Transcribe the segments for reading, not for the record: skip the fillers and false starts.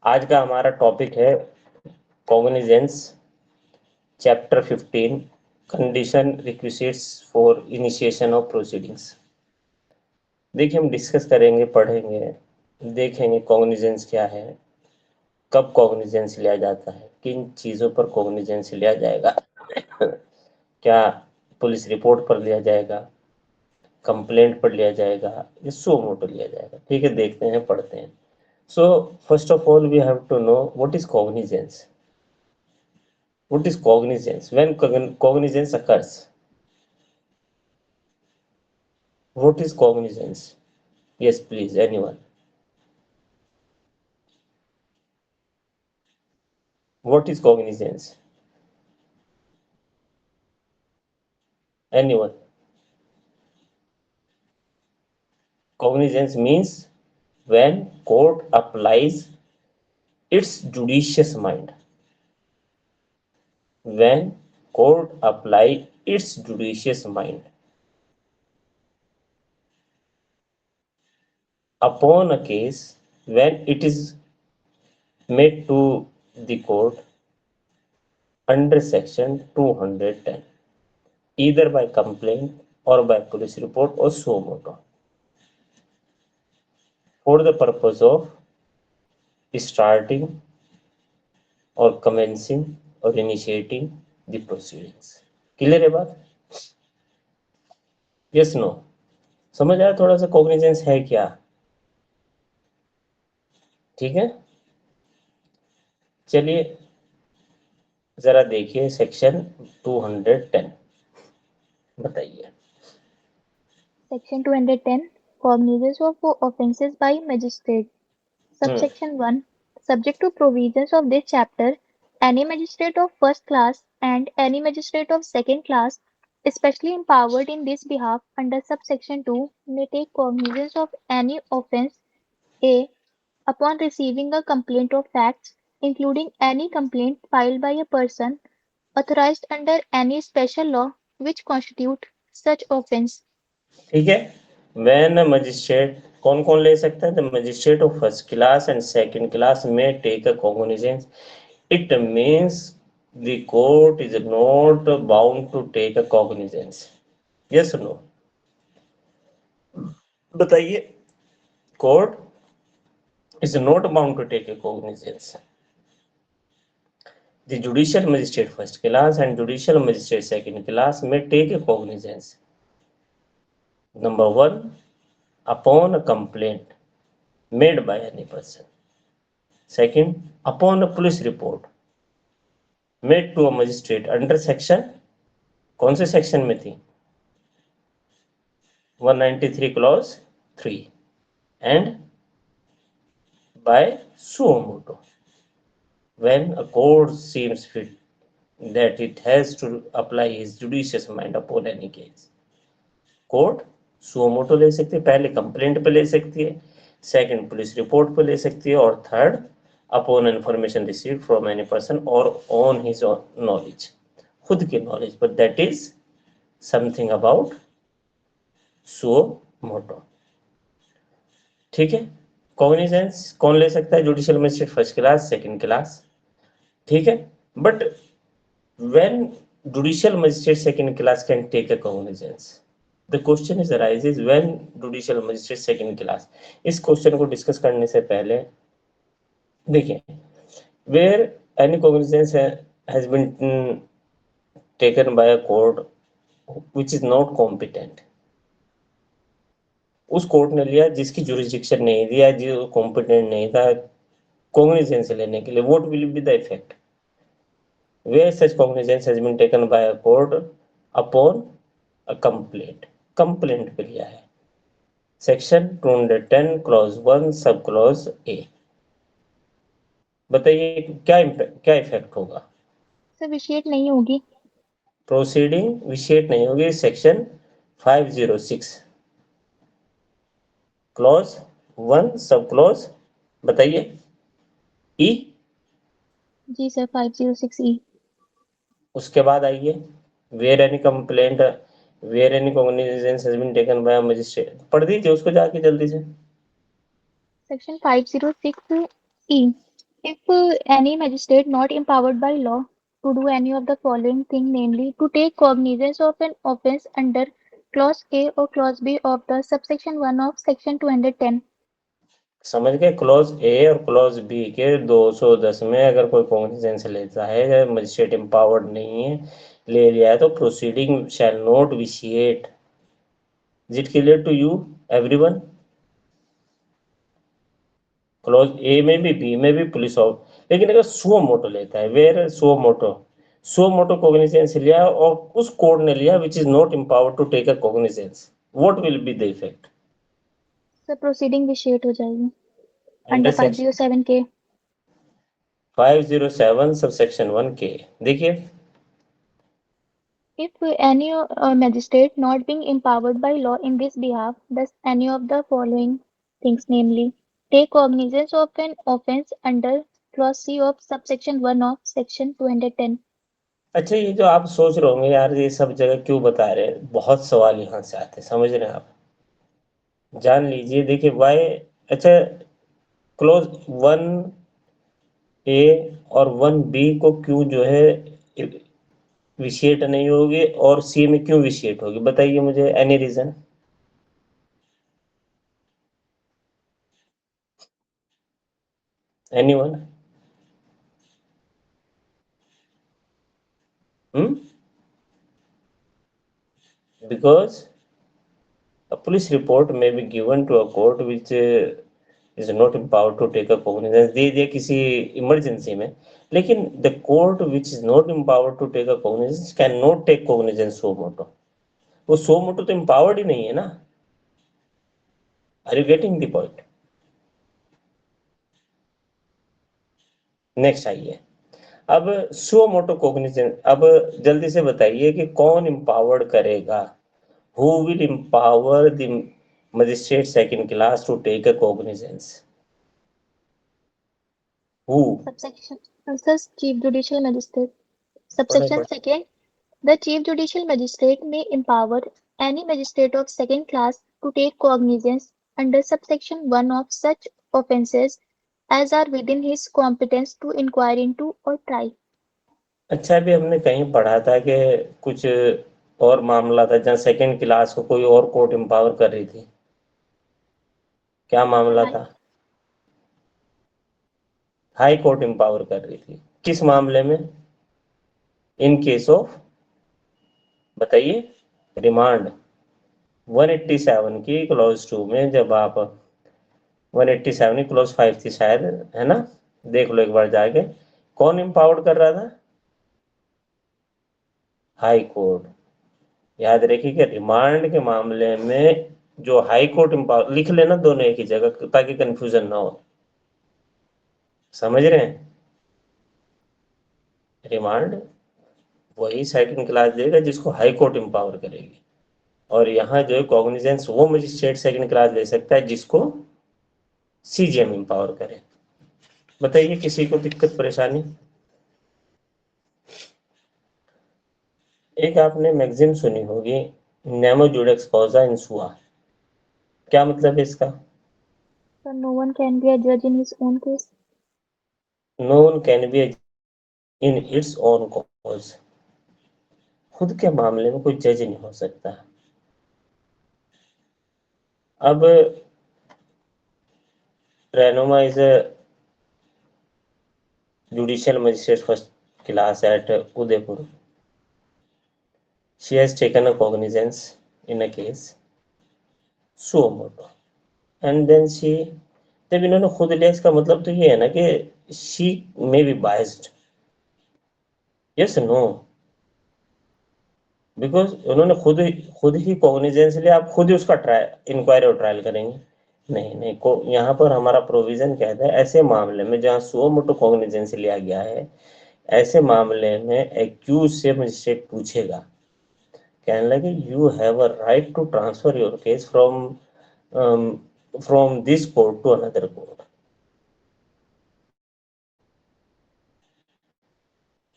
आज का हमारा टॉपिक है cognizance, chapter 15, condition requisites for initiation of proceedings. देखिए, हम डिस्कस करेंगे, पढ़ेंगे, देखेंगे कॉग्निजेंस क्या है, कब कॉग्निजेंस लिया जाता है, किन चीज़ों पर कॉग्निजेंस लिया जाएगा क्या पुलिस रिपोर्ट पर लिया जाएगा, कंप्लेंट पर लिया जाएगा, या सो मोटो लिया जाएगा। ठीक है, देखते हैं, पढ़ते हैं। So first of all, we have to know what is cognizance. What is cognizance? When cognizance occurs, what is cognizance? Yes, please, anyone. What is cognizance? Anyone? Cognizance means when court applies its judicious mind. When court apply its judicious mind upon a case when it is made to the court under section 210, either by complaint or by police report or suo motu, for the purpose of starting or commencing or initiating the proceedings. Clear है बात? Yes no? समझ आया थोड़ा सा cognizance है क्या? ठीक है, चलिए जरा देखिए सेक्शन 210, बताइए। Section 210 Cognizance of offences by magistrate. Subsection 1 Subject to provisions of this chapter, any magistrate of first class and any magistrate of second class, especially empowered in this behalf under subsection 2, may take cognizance of any offence A. Upon receiving a complaint of facts, including any complaint filed by a person authorized under any special law which constitute such offence. ठीक है, when magistrate कौन कौन ले सकता है? The magistrate of first class and second class में take a cognizance. It means the court is not bound to take a cognizance. Yes no? बताइए। Court is not bound to take a cognizance. The judicial magistrate first class and judicial magistrate second class may take a cognizance. Number one, upon a complaint made by any person. Second, upon a police report made to a magistrate under section, कौन से section में थी? 193 clause 3 and by suo motu, when a court seems fit that it has to apply his judicious mind upon any case. Court suo motu ले सकती है, पहले complaint पे ले सकती है, सेकंड पुलिस रिपोर्ट पे ले सकती है, और third upon information received from any person और ऑन हिज नॉलेज, खुद की नॉलेज पर, that is something about suo motu। ठीक है, कॉग्निजेंस कौन ले सकता है? Judicial magistrate first class, second class. ठीक है, but when judicial magistrate second class can take a cognizance, the question is arises when judicial magistrate second class। इस question को डिस्कस करने से पहले देखिए, where any cognizance has been taken by a court which is not competent, उस court ने लिया जिसकी जुरिस्डिक्शन नहीं दिया, जो कॉम्पिटेंट नहीं था कॉग्निजेंस लेने के लिए, what will be the effect? Where such cognizance has been taken by a court upon a complaint, complaint पे लिया है, section 210 clause 1 sub clause A. बताइए क्या इफेक्ट होगा? सर विशेष नहीं होगी। प्रोसीडिंग विशेष नहीं होगी। सेक्शन 506 क्लॉज 1 सब क्लॉज, बताइए ई। जी सर 506E। उसके बाद आइए, where any complaint, where any cognizance has been taken by magistrate, पढ़ दीजिए उसको जाके जल्दी से। Section 506E If any magistrate not empowered by law to do any of the following thing, namely to take cognizance of an offence under clause A or clause B of the subsection 1 of section 210, समझ गए? Clause A और clause B के 210 में अगर कोई cognizance लेता है, magistrate empowered नहीं है, ले लिया है, तो proceeding shall not vitiate. Is it clear to you everyone? Clause A में भी, बी में भी पुलिस ऑफ, लेकिन अगर सुओ मोटो लेता है, वेयर सुओ मोटो कॉग्निजेंस लिया और उस कोर्ट ने लिया which is not empowered to take a cognizance, what will be the effect? so proceeding vitiate हो जाएगी अंडर अंडर सेक्शन 507 के. 507 सबसेक्शन 1 के. देखिए, If any magistrate not being empowered by law in this behalf does any of the following things, namely, take cognizance of an offence under clause C of subsection 1 of section 210. अच्छा, ये जो आप सोच रहे होंगे यार ये सब जगह क्यों बता रहे हैं, बहुत सवाल यहाँ से आते हैं, समझ रहे हैं आप? जान लीजिए. देखिए वाई, अच्छा, क्लोज 1 ए और 1 बी को क्यों जो है विशिएट नहीं होगी और सी में क्यों विशिएट होगी, बताइए मुझे, any reason? Anyone? Because a police report may be given to a court which is not empowered to take a cognizance, दे दिया किसी इमरजेंसी में, लेकिन the court which is not empowered to take a cognizance cannot take cognizance suo motu. वो suo motu तो empowered ही नहीं है ना. Are you getting the point? Next आइए. अब suo motu cognizance, अब जल्दी से बताइए कि कौन empowered करेगा? Who will empower the magistrate second class to take a cognizance? Who? Subsection says Chief Judicial Magistrate. बड़े Subsection बड़े 2nd. The Chief Judicial Magistrate may empower any magistrate of second class to take cognizance under subsection 1 of such offences as are within his competence to inquire into or try. अच्छा, अभी हमने कहीं पढ़ा था कि कुछ और मामला था जहाँ सेकंड क्लास को कोई और कोर्ट एम्पावर कर रही थी, क्या मामला था? हाई कोर्ट एम्पावर कर रही थी, किस मामले में? इन केस ऑफ, बताइए, रिमांड. 187 की क्लॉज 2 में, जब आप 187 की क्लॉज 5 थी शायद, है ना? देख लो एक बार जाके, कौन एम्पावर्ड कर रहा था? High court. याद रखिए कि रिमांड के मामले में जो हाई कोर्ट एम्पावर, लिख लेना दोनों एक ही जगह ताकि कंफ्यूजन ना हो, समझ रहे हैं? रिमांड वही सेकंड क्लास देगा जिसको हाई कोर्ट एम्पावर करेगी, और यहाँ जो है कॉग्निजेंस वो मजिस्ट्रेट सेकंड क्लास ले सकता है जिसको सीजीएम एम्पावर करे. बताइए किसी को दिक्कत परेशानी? एक आपने मैगजीन सुनी होगी, नेमो जुडेक्स कॉजा इन सुआ, क्या मतलब है इसका? So no one can be a judge in his own case. No one can be in its own cause. खुद के मामले में कोई जज नहीं हो सकता. अब ट्रेनोमा is a judicial magistrate first class at Udaipur. She has taken a cognizance in a case suo motu, and then she, जब इन्होंने खुद लिया इसका मतलब तो ये है ना कि she may be biased. Yes, no? Because उन्होंने खुद ही कॉग्निजेंस लिया, आप खुद ही उसका ट्रायल, इंक्वायरी और ट्रायल करेंगे? नहीं नहीं, को यहाँ पर हमारा प्रोविजन कहता है ऐसे मामले में जहाँ सुओ मोटो कॉग्निजेंस लिया गया है, ऐसे मामले में एक्यूज से मजिस्ट्रेट पूछेगा, कहने लगे you have a right to transfer your case from this court to another court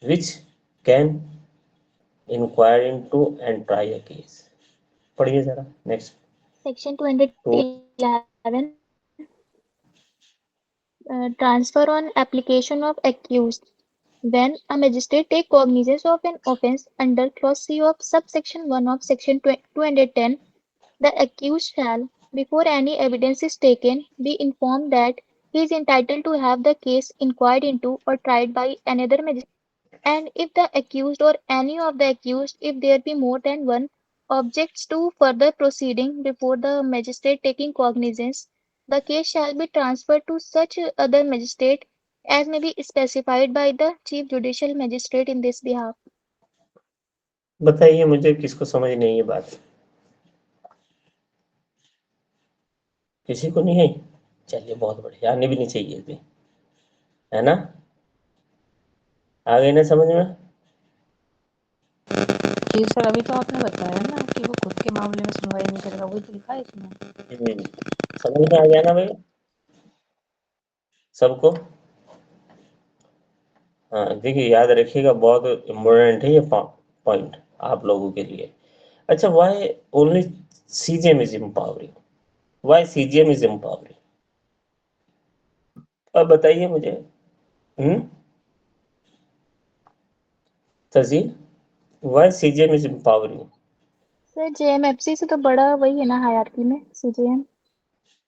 which can inquire into and try a case. पढ़िए जरा next. Section 211. Transfer on application of accused. When a magistrate take cognizance of an offence under clause C of subsection 1 of section 210, the accused shall, before any evidence is taken, be informed that he is entitled to have the case inquired into or tried by another magistrate, and if the accused or any of the accused, if there be more than one, objects to further proceeding before the magistrate taking cognizance, the case shall be transferred to such other magistrate as may be specified by the chief judicial magistrate in this behalf. बताइए मुझे किसको समझ नहीं है बात? किसी को नहीं है? चलिए बहुत बढ़िया, आनी भी नहीं चाहिए थी, है ना? आ गई ना समझ में? जी सर, अभी तो आपने बताया ना कि वो खुद के मामले में सुनवाई नहीं करेगा, वही तो लिखा है इसमें। समझ में आ गया ना भैया सबको? हाँ, देखिए याद रखिएगा, बहुत इम्पोर्टेंट है ये पॉइंट आप लोगों के लिए। अच्छा, why only CGM is empowering? Why CGM is empowering? अब बताइए मुझे। Tehsil, why CGM is empowering? Sir JMFC से तो बड़ा वही है ना हायरार्की में सीजेएम।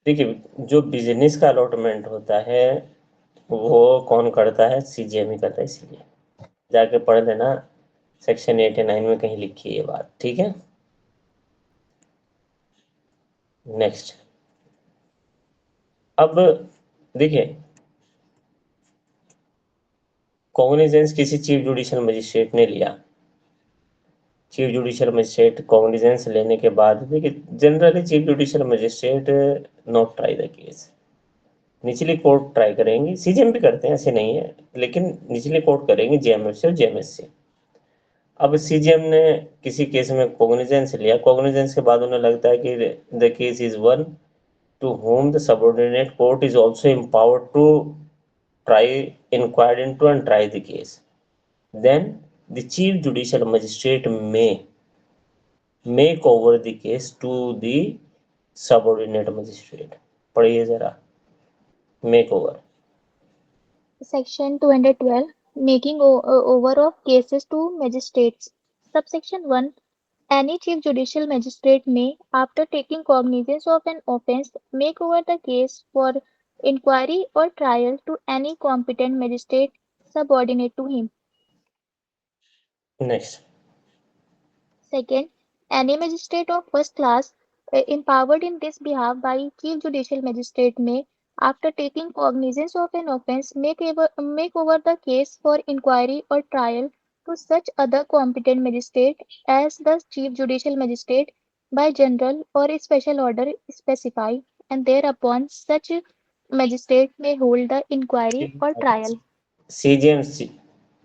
देखिए, जो बिजनेस का अलॉटमेंट होता है वो कौन करता है? सीजीएम ही करता है। इसलिए जाके पढ़ लेना, सेक्शन 89 में कहीं लिखी है ये बात, ठीक है? नेक्स्ट, अब देखिए, कॉग्निजेंस किसी चीफ जुडिशियल मजिस्ट्रेट ने लिया। चीफ जुडिशियल मजिस्ट्रेट कॉग्निजेंस लेने के बाद देखिए, generally chief judicial magistrate not try the case, निचली कोर्ट ट्राई करेंगी। सीजीएम भी करते हैं, ऐसे नहीं है, लेकिन निचली कोर्ट करेंगी जेएमएफसी और जेएमएससी। अब सीजीएम ने किसी केस में कॉग्निजेंस लिया, कॉग्निजेंस के बाद उन्हें लगता है कि the case is one to whom the subordinate court is also empowered to try, inquire into and try the case, then the chief judicial magistrate may make over the case to the subordinate magistrate. पढ़िए जरा, make over. Section 212 Making over of cases to magistrates. Subsection 1 Any chief judicial magistrate may, after taking cognizance of an offence, make over the case for inquiry or trial to any competent magistrate subordinate to him. Next. Second, any magistrate of first class empowered in this behalf by chief judicial magistrate may, after taking cognizance of an offence, make over the case for inquiry or trial to such other competent magistrate as the chief judicial magistrate by general or special order specify, and thereupon such magistrate may hold the inquiry or trial. CGM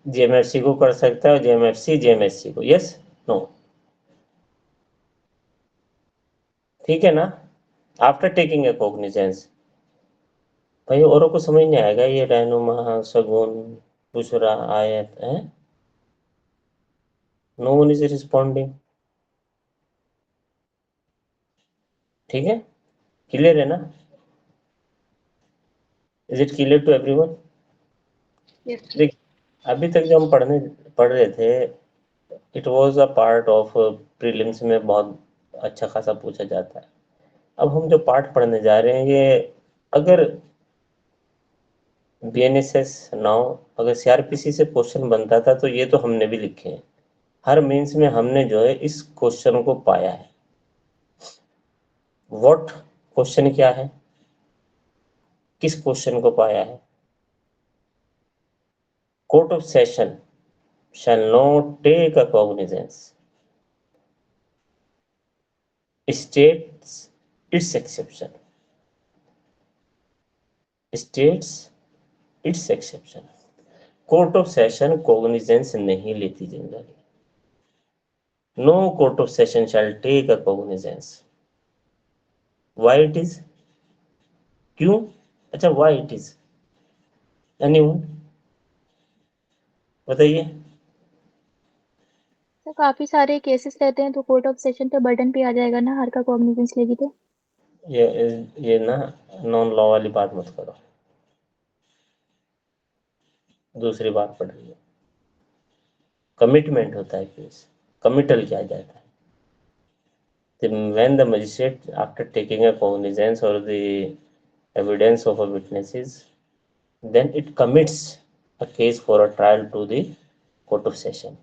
JMFC को कर सकता है और JMFC जेएमएससी को, yes no? ठीक है ना? After taking a cognizance. भाई औरों को समझ नहीं आएगा ये रहनुमा सगुन बुशरा आयत है? No one is responding. ठीक है, क्लियर है ना? Is it clear to everyone? देखिए, अभी तक जो हम पढ़ रहे थे, it was a part of prelims में बहुत अच्छा खासा पूछा जाता है। अब हम जो पार्ट पढ़ने जा रहे हैं ये, अगर बीएनएसएस नाउ अगर सीआरपीसी से क्वेश्चन बनता था तो ये तो हमने भी लिखे हैं। हर मेंस में हमने जो है इस क्वेश्चन को पाया है। व्हाट क्वेश्चन क्या है? किस क्वेश्चन को पाया है? Court of session shall not take a cognizance, states its exception, states its exception. Court of session cognizance नहीं लेती generally. No court of session shall take a cognizance. Why it is? क्यों? अच्छा, why it is? Anyone? बताइए। तो काफी सारे cases रहते हैं तो कोर्ट ऑफ सेशन पे बर्डन भी आ जाएगा ना हर का कॉग्निजेंस लेगी तो। ये ना नॉन लॉ वाली बात मत करो। दूसरी बार पढ़ रही हो। कमिटमेंट होता है केस, कमिटल किया जाता है। When the magistrate, after taking a cognizance or the evidence of a witnesses, then it commits a case for a trial to the court of session.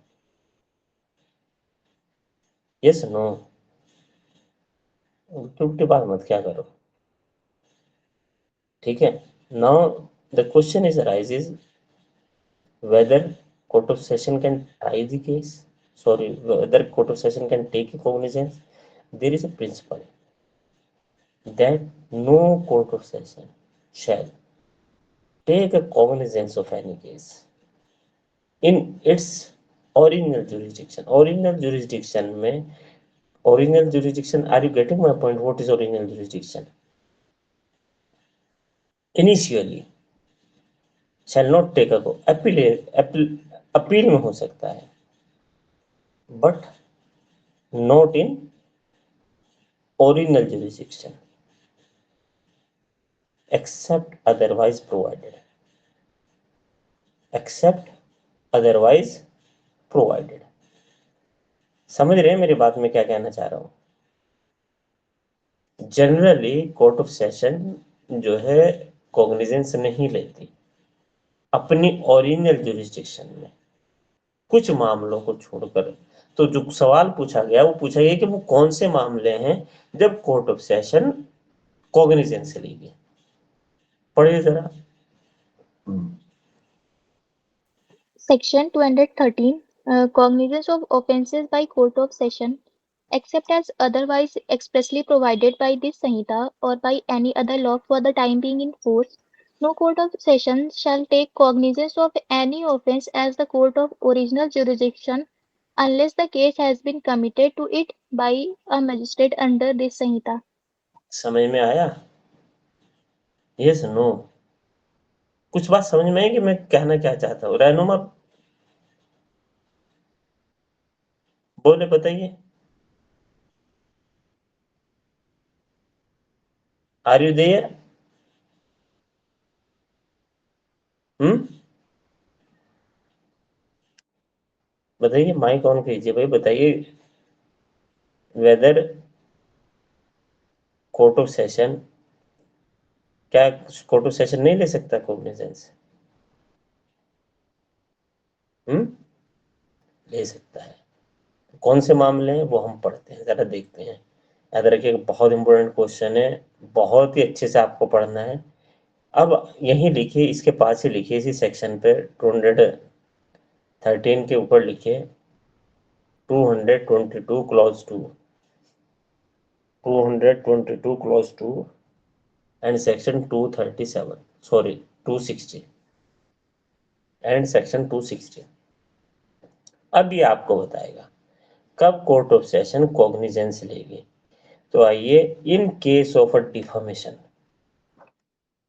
Yes, no? उल्टी बात मत क्या करो, ठीक है। Now the question is arises whether court of session can try the case. Sorry, whether court of session can take a cognizance. There is a principle that no court of session shall take a cognizance of any case in its original jurisdiction. Original jurisdiction में, original jurisdiction, are you getting my point? What is original jurisdiction? Initially shall not take a appeal में हो सकता है, but not in original jurisdiction except otherwise provided. Except otherwise provided. समझ रहे हैं मेरी बात में क्या कहना चाह रहा हूं? जनरली कोर्ट ऑफ सेशन जो है कॉग्निजेंस नहीं लेती अपनी ओरिजिनल जुरिस्डिक्शन में, कुछ मामलों को छोड़कर। तो जो सवाल पूछा गया वो पूछा गया कि वो कौन से मामले हैं जब कोर्ट ऑफ सेशन कॉग्निजेंस लेगी। पढ़िए जरा। Section 213 Cognizance of offences by court of session except as otherwise expressly provided by this Sanhita or by any other law for the time being in force, no court of session shall take cognizance of any offence as the court of original jurisdiction unless the case has been committed to it by a magistrate under this Sanhita. समझ में आया? Yes no? कुछ बात समझ में है कि मैं कहना क्या चाहता हूँ? रहनुमा बोले, बताइए। Are you there? बताइए, माइक ऑन कीजिए भाई, बताइए वेदर कोर्ट ऑफ सेशन, क्या कोर्ट ऑफ सेशन नहीं ले सकता कॉग्निजेंस? ले सकता है। कौन से मामले हैं वो हम पढ़ते हैं, जरा देखते हैं। याद रखिए, बहुत इंपॉर्टेंट क्वेश्चन है, बहुत ही अच्छे से आपको पढ़ना है। अब यहीं लिखिए, इसके पास ही लिखिए, इसी सेक्शन पे 213 के ऊपर लिखिए 222 clause 2, 222 clause 2 and section 237, sorry 260 and section 260। अब ये आपको बताएगा कब कोर्ट ऑफ सेशन कॉग्निजेंस लेगी। तो आइए, इन case of a deformation,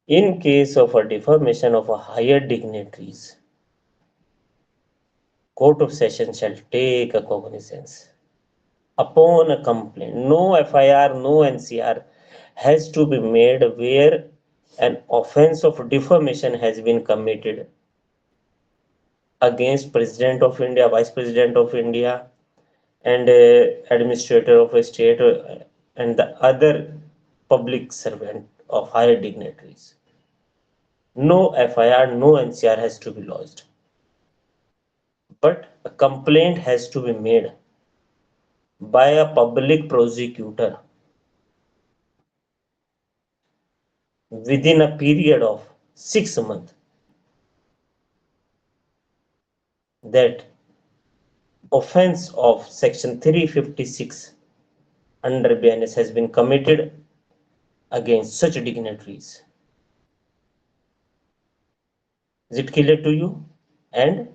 in case of a defamation of a higher dignitaries, court of session shall take a cognizance upon a complaint. No FIR, no NCR has to be made where an offense of defamation has been committed against President of India, Vice President of India, and administrator of a state, and the other public servant of higher dignitaries. No FIR, no NCR has to be lodged, but a complaint has to be made by a public prosecutor within a period of 6 months that offense of section 356 under BNS has been committed against such dignitaries. Is it clear to you? And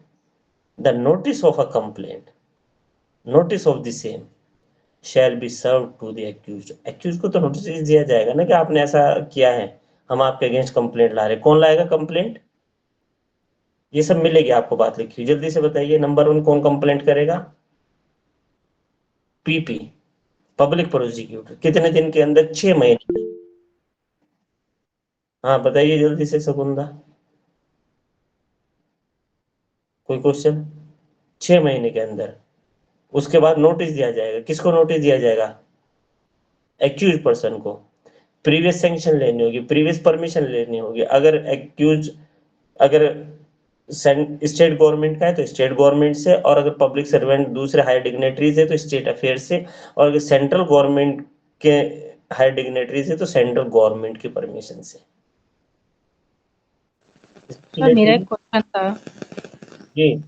the notice of a complaint, notice of the same shall be served to the accused. Accused को तो notice दिया जाएगा ना कि आपने ऐसा किया है, हम आपके अगेंस्ट कंप्लेंट ला रहे। कौन लाएगा कंप्लेंट? ये सब मिलेगी आपको, बात लिखी, जल्दी से बताइए। नंबर 1 कौन कंप्लेंट करेगा? PP, public prosecutor. कितने दिन के अंदर? 6 महीने। हाँ बताइए जल्दी से शकुंदा। कोई क्वेश्चन? 6 महीने के अंदर। उसके बाद नोटिस दिया जाएगा। किसको नोटिस दिया जाएगा? एक्यूज पर्सन को। प्रीवियस सैंक्शन लेनी होगी, प्रीवियस परमिशन लेनी होगी। अगर स्टेट गवर्नमेंट का है तो स्टेट गवर्नमेंट से, और अगर पब्लिक सर्वेंट दूसरे हाई डिग्नेटरीज है तो स्टेट अफेयर से, और अगर सेंट्रल गवर्नमेंट के हाई डिग्नेटरीज है तो सेंट्रल गवर्नमेंट की परमिशन से। सर मेरा एक क्वेश्चन था। जी।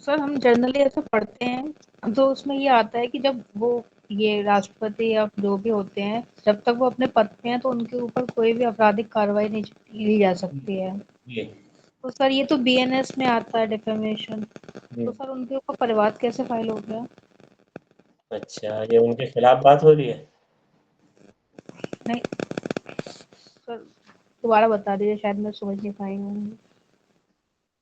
सर हम जनरली ऐसे पढ़ते हैं तो उसमें ये आता है कि जब वो ये राष्ट्रपति या जो भी होते हैं, जब तक वो अपने पद पे हैं तो उनके ऊपर कोई भी आपराधिक कार्रवाई नहीं की जा सकती है। जी। तो सर ये तो बीएनएस में आता है डिफेमेशन, जी। तो सर उनके ऊपर परिवाद कैसे फाइल हो गया? अच्छा, ये उनके खिलाफ बात हो रही है? नहीं सर, दोबारा बता दीजिए, शायद मैं समझ नहीं पाई हूँ।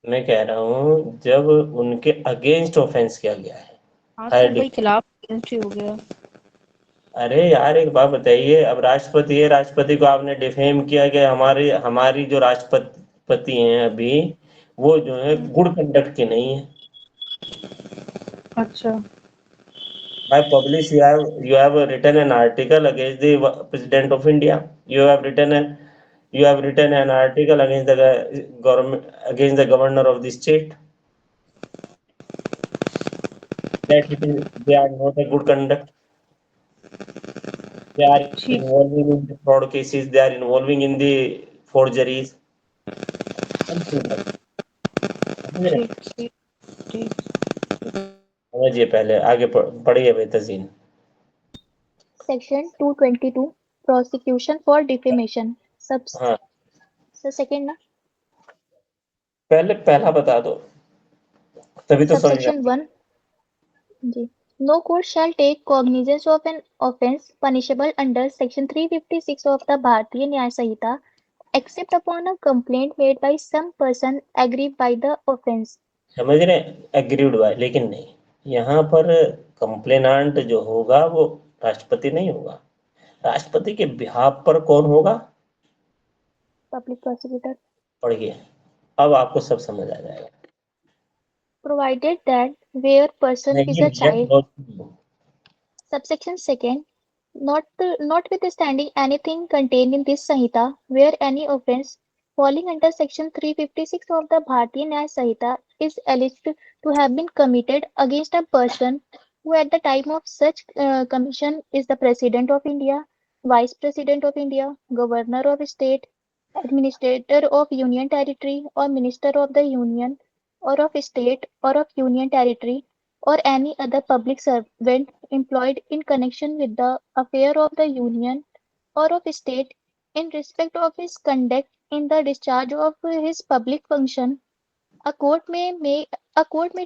मैं कह रहा हूँ जब उनके अगेंस्ट ऑफेंस किया गया है। हाँ हाई तो वही खिलाफ एंट्री हो गया। अरे यार, एक बात बताइए, अब राष्ट्रपति है, राष्ट्रपति को आपने डिफेम किया कि हमारी हमारी जो राष्ट्रपति हैं अभी, वो जो है गुड कंडक्ट के नहीं है। अच्छा। By publish you have written an article against the president of India. You have written an article against the government, against the governor of the state, that they are not a good conduct. They are ठीक involving in the fraud cases. They are involving in the forgeries. Something like that. समझ रहे हैं? ठीक ठीक ठीक। समझिए, पहले आगे पढ़िए भाई Tazeen. Section 222 Prosecution for defamation. हाँ, Second ना? पहले पहला बता दो, तभी तो समझ में Subsection 1 ji. No court shall take cognizance of an offence punishable under Section 356 of the Bharatiya Nyaya Samhita except upon a complaint made by some person aggrieved by the offence. समझ रहे हैं? एग्रीड हुआ है, लेकिन नहीं, यहाँ पर कंप्लेनांट जो होगा वो राष्ट्रपति नहीं होगा। राष्ट्रपति के बिहाफ पर कौन होगा? Public prosecutor. पढ़िए, अब आपको सब समझ आ जाएगा। Provided that where person is नहीं a भैया, child. Subsection 2 notwithstanding anything contained in this Samhita, where any offence falling under Section 356 of the Bharatiya Nyaya Samhita is alleged to have been committed against a person who at the time of such commission is the President of India, Vice President of India, Governor of State, Administrator of Union Territory or Minister of the Union or of State or of Union Territory, or any other public servant employed in connection with the affair of the Union or of State in respect of his conduct in the discharge of his public function, a court may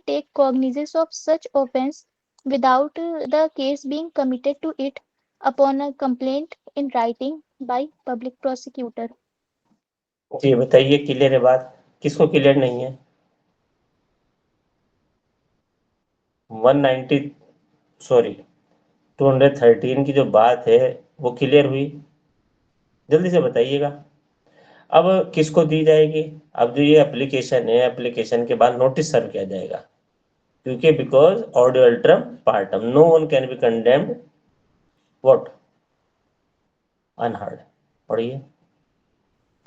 take cognizance of such offence without the case being committed to it upon a complaint in writing by public prosecutor. जी बताइए, clear है बात? किसको clear नहीं है? 190 sorry 213 की जो बात है वो क्लियर हुई? जल्दी से बताइएगा। अब किसको दी जाएगी? अब जो ये एप्लीकेशन है, एप्लीकेशन के बाद नोटिस सर्व किया जाएगा, क्योंकि बिकॉज ऑडियो अल्ट्रम पार्टम no one can be condemned what unheard. पढ़िए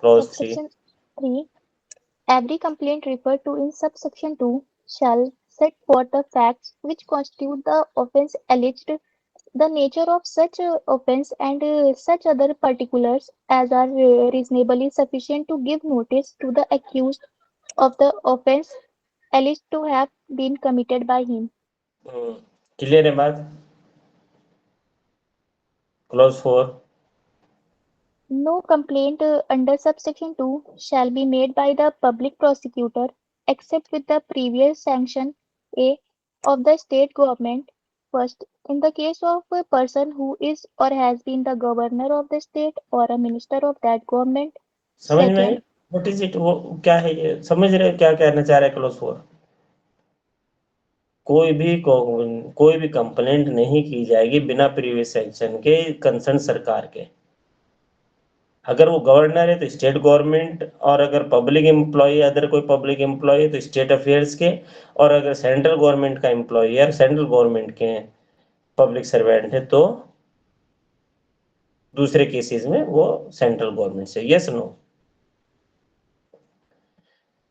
clause 3। Subsection 3. Every complaint referred to in subsection 2 shall set forth the facts which constitute the offence alleged, the nature of such offence, and such other particulars as are reasonably sufficient to give notice to the accused of the offence alleged to have been committed by him. Clear है बात? Clause 4। No complaint under subsection 2 shall be made by the public prosecutor except with the previous sanction A of the state government. First, in the case of a person who is or has been the governor of the state or a minister of that government. समझ में आई? Second, what is it? वो क्या है? ये समझ रहे हो क्या कहना चाह रहा है क्लॉज 4? कोई भी कंप्लेंट नहीं की जाएगी बिना प्रीवियस सैंक्शन के कंसर्न सरकार के। अगर वो गवर्नर है तो स्टेट गवर्नमेंट, और अगर पब्लिक एम्प्लॉय अदर कोई पब्लिक एम्प्लॉय है तो स्टेट अफेयर्स के, और अगर सेंट्रल गवर्नमेंट का एम्प्लॉय है, सेंट्रल गवर्नमेंट के पब्लिक सर्वेंट है, तो दूसरे केसेस में वो सेंट्रल गवर्नमेंट से। Yes no?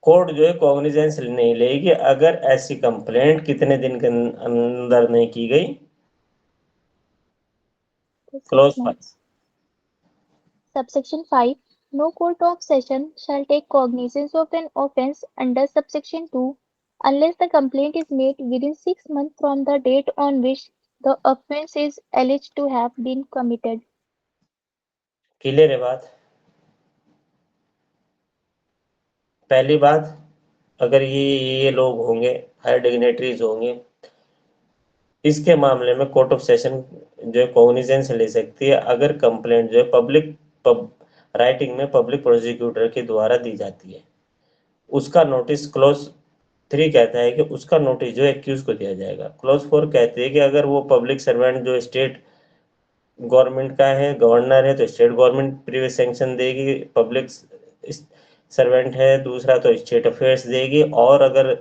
कोर्ट जो है कॉग्निजेंस नहीं लेगी अगर ऐसी कंप्लेंट कितने दिन के अंदर नहीं की गई? Close 5। Subsection 5. No court of session shall take cognizance of an offence under subsection 2 unless the complaint is made within 6 months from the date on which the offence is alleged to have been committed. Clear है बात? पहली बात, अगर ये लोग होंगे, higher dignitaries होंगे, इसके मामले में कोर्ट ऑफ सेशन जो है कॉग्निजेंस ले सकती है अगर कंप्लेंट जो है राइटिंग में पब्लिक प्रोसिक्यूटर के द्वारा दी जाती है। उसका नोटिस क्लोज 3 कहता है कि उसका नोटिस जो है एक्यूज को दिया जाएगा। क्लोज 4 कहते हैं कि अगर वो पब्लिक सर्वेंट जो स्टेट गवर्नमेंट का है, गवर्नर है, तो स्टेट गवर्नमेंट प्रीवियस सैंक्शन देगी, पब्लिक सर्वेंट है दूसरा तो स्टेट अफेयर्स देगी, और अगर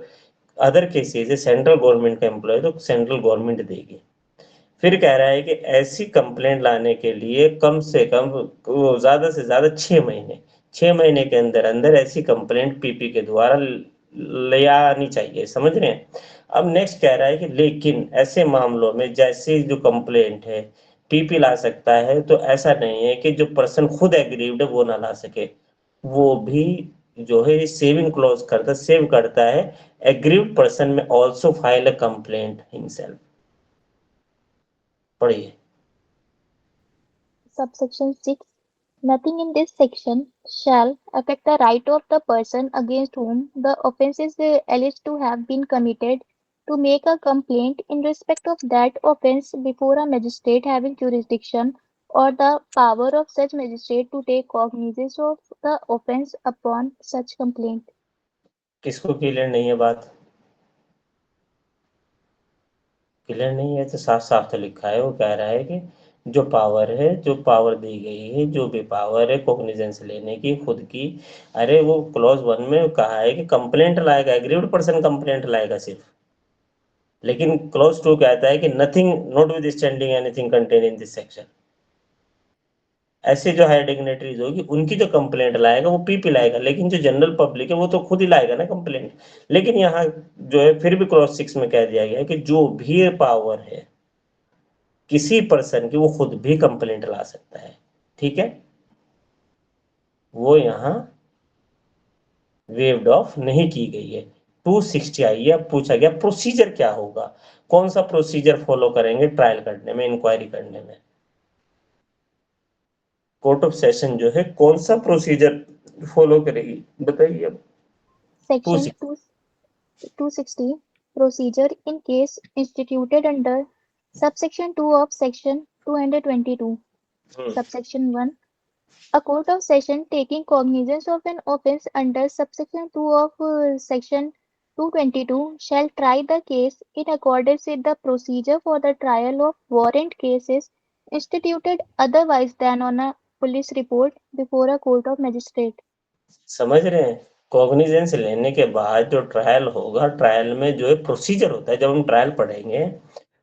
अदर केसेस है सेंट्रल गवर्नमेंट का एम्प्लॉय तो सेंट्रल गवर्नमेंट देगी। फिर कह रहा है कि ऐसी कंप्लेंट लाने के लिए कम से कम ज्यादा से ज्यादा 6 महीने के अंदर अंदर ऐसी कंप्लेंट पीपी के द्वारा ले आनी चाहिए। समझ रहे हैं? अब नेक्स्ट कह रहा है कि लेकिन ऐसे मामलों में जैसे जो कंप्लेंट है पीपी ला सकता है, तो ऐसा नहीं है कि जो पर्सन खुद एग्रीव्ड है वो ना ला सके, वो भी जो है सेविंग क्लॉज करता सेव करता है, एग्रीव्ड पर्सन में also file a complaint himself. पढ़िए। Subsection 6. Nothing in this section shall affect the right of the person against whom the offence is alleged to have been committed to make a complaint in respect of that offence before a magistrate having jurisdiction or the power of such magistrate to take cognizance of the offence upon such complaint. किसको clear नहीं है बात? Clear नहीं है तो साफ साफ तो लिखा है, वो कह रहा है कि जो पावर दी गई है, जो भी पावर है कॉग्निजेंस लेने की खुद की, अरे वो क्लॉज 1 में कहा है कि कंप्लेंट लाएगा, एग्रीव्ड पर्सन कंप्लेंट लाएगा सिर्फ, लेकिन क्लॉज 2 कहता है कि nothing not with standing anything contain in this section. ऐसे जो हायर डिग्नेटरीज होगी उनकी जो कंप्लेंट लाएगा वो पीपी लाएगा, लेकिन जो जनरल पब्लिक है वो तो खुद ही लाएगा ना कंप्लेंट। लेकिन यहाँ जो है फिर भी क्लॉज 6 में कह दिया गया है कि जो भी पावर है किसी पर्सन की वो खुद भी कंप्लेंट ला सकता है। ठीक है, वो यहाँ वेव्ड ऑफ नहीं की गई है। 260 आई है। अब पूछा गया प्रोसीजर क्या होगा, कौन सा प्रोसीजर फॉलो करेंगे ट्रायल करने में, इंक्वायरी करने में। कोर्ट ऑफ सेशन जो है कौन सा प्रोसीजर फॉलो करेगी बताइए। अब Section 260. Procedure in case instituted under subsection 2 of section 222. Subsection 1. A court of session taking cognizance of an offence under subsection 2 of section 222 shall try the case in accordance with the procedure for the trial of warrant cases instituted otherwise than on a police report before a court of magistrate. समझ रहे हैं? Cognizance लेने के बाद जो trial होगा, trial में जो है प्रोसीजर होता है, जब हम ट्रायल पढ़ेंगे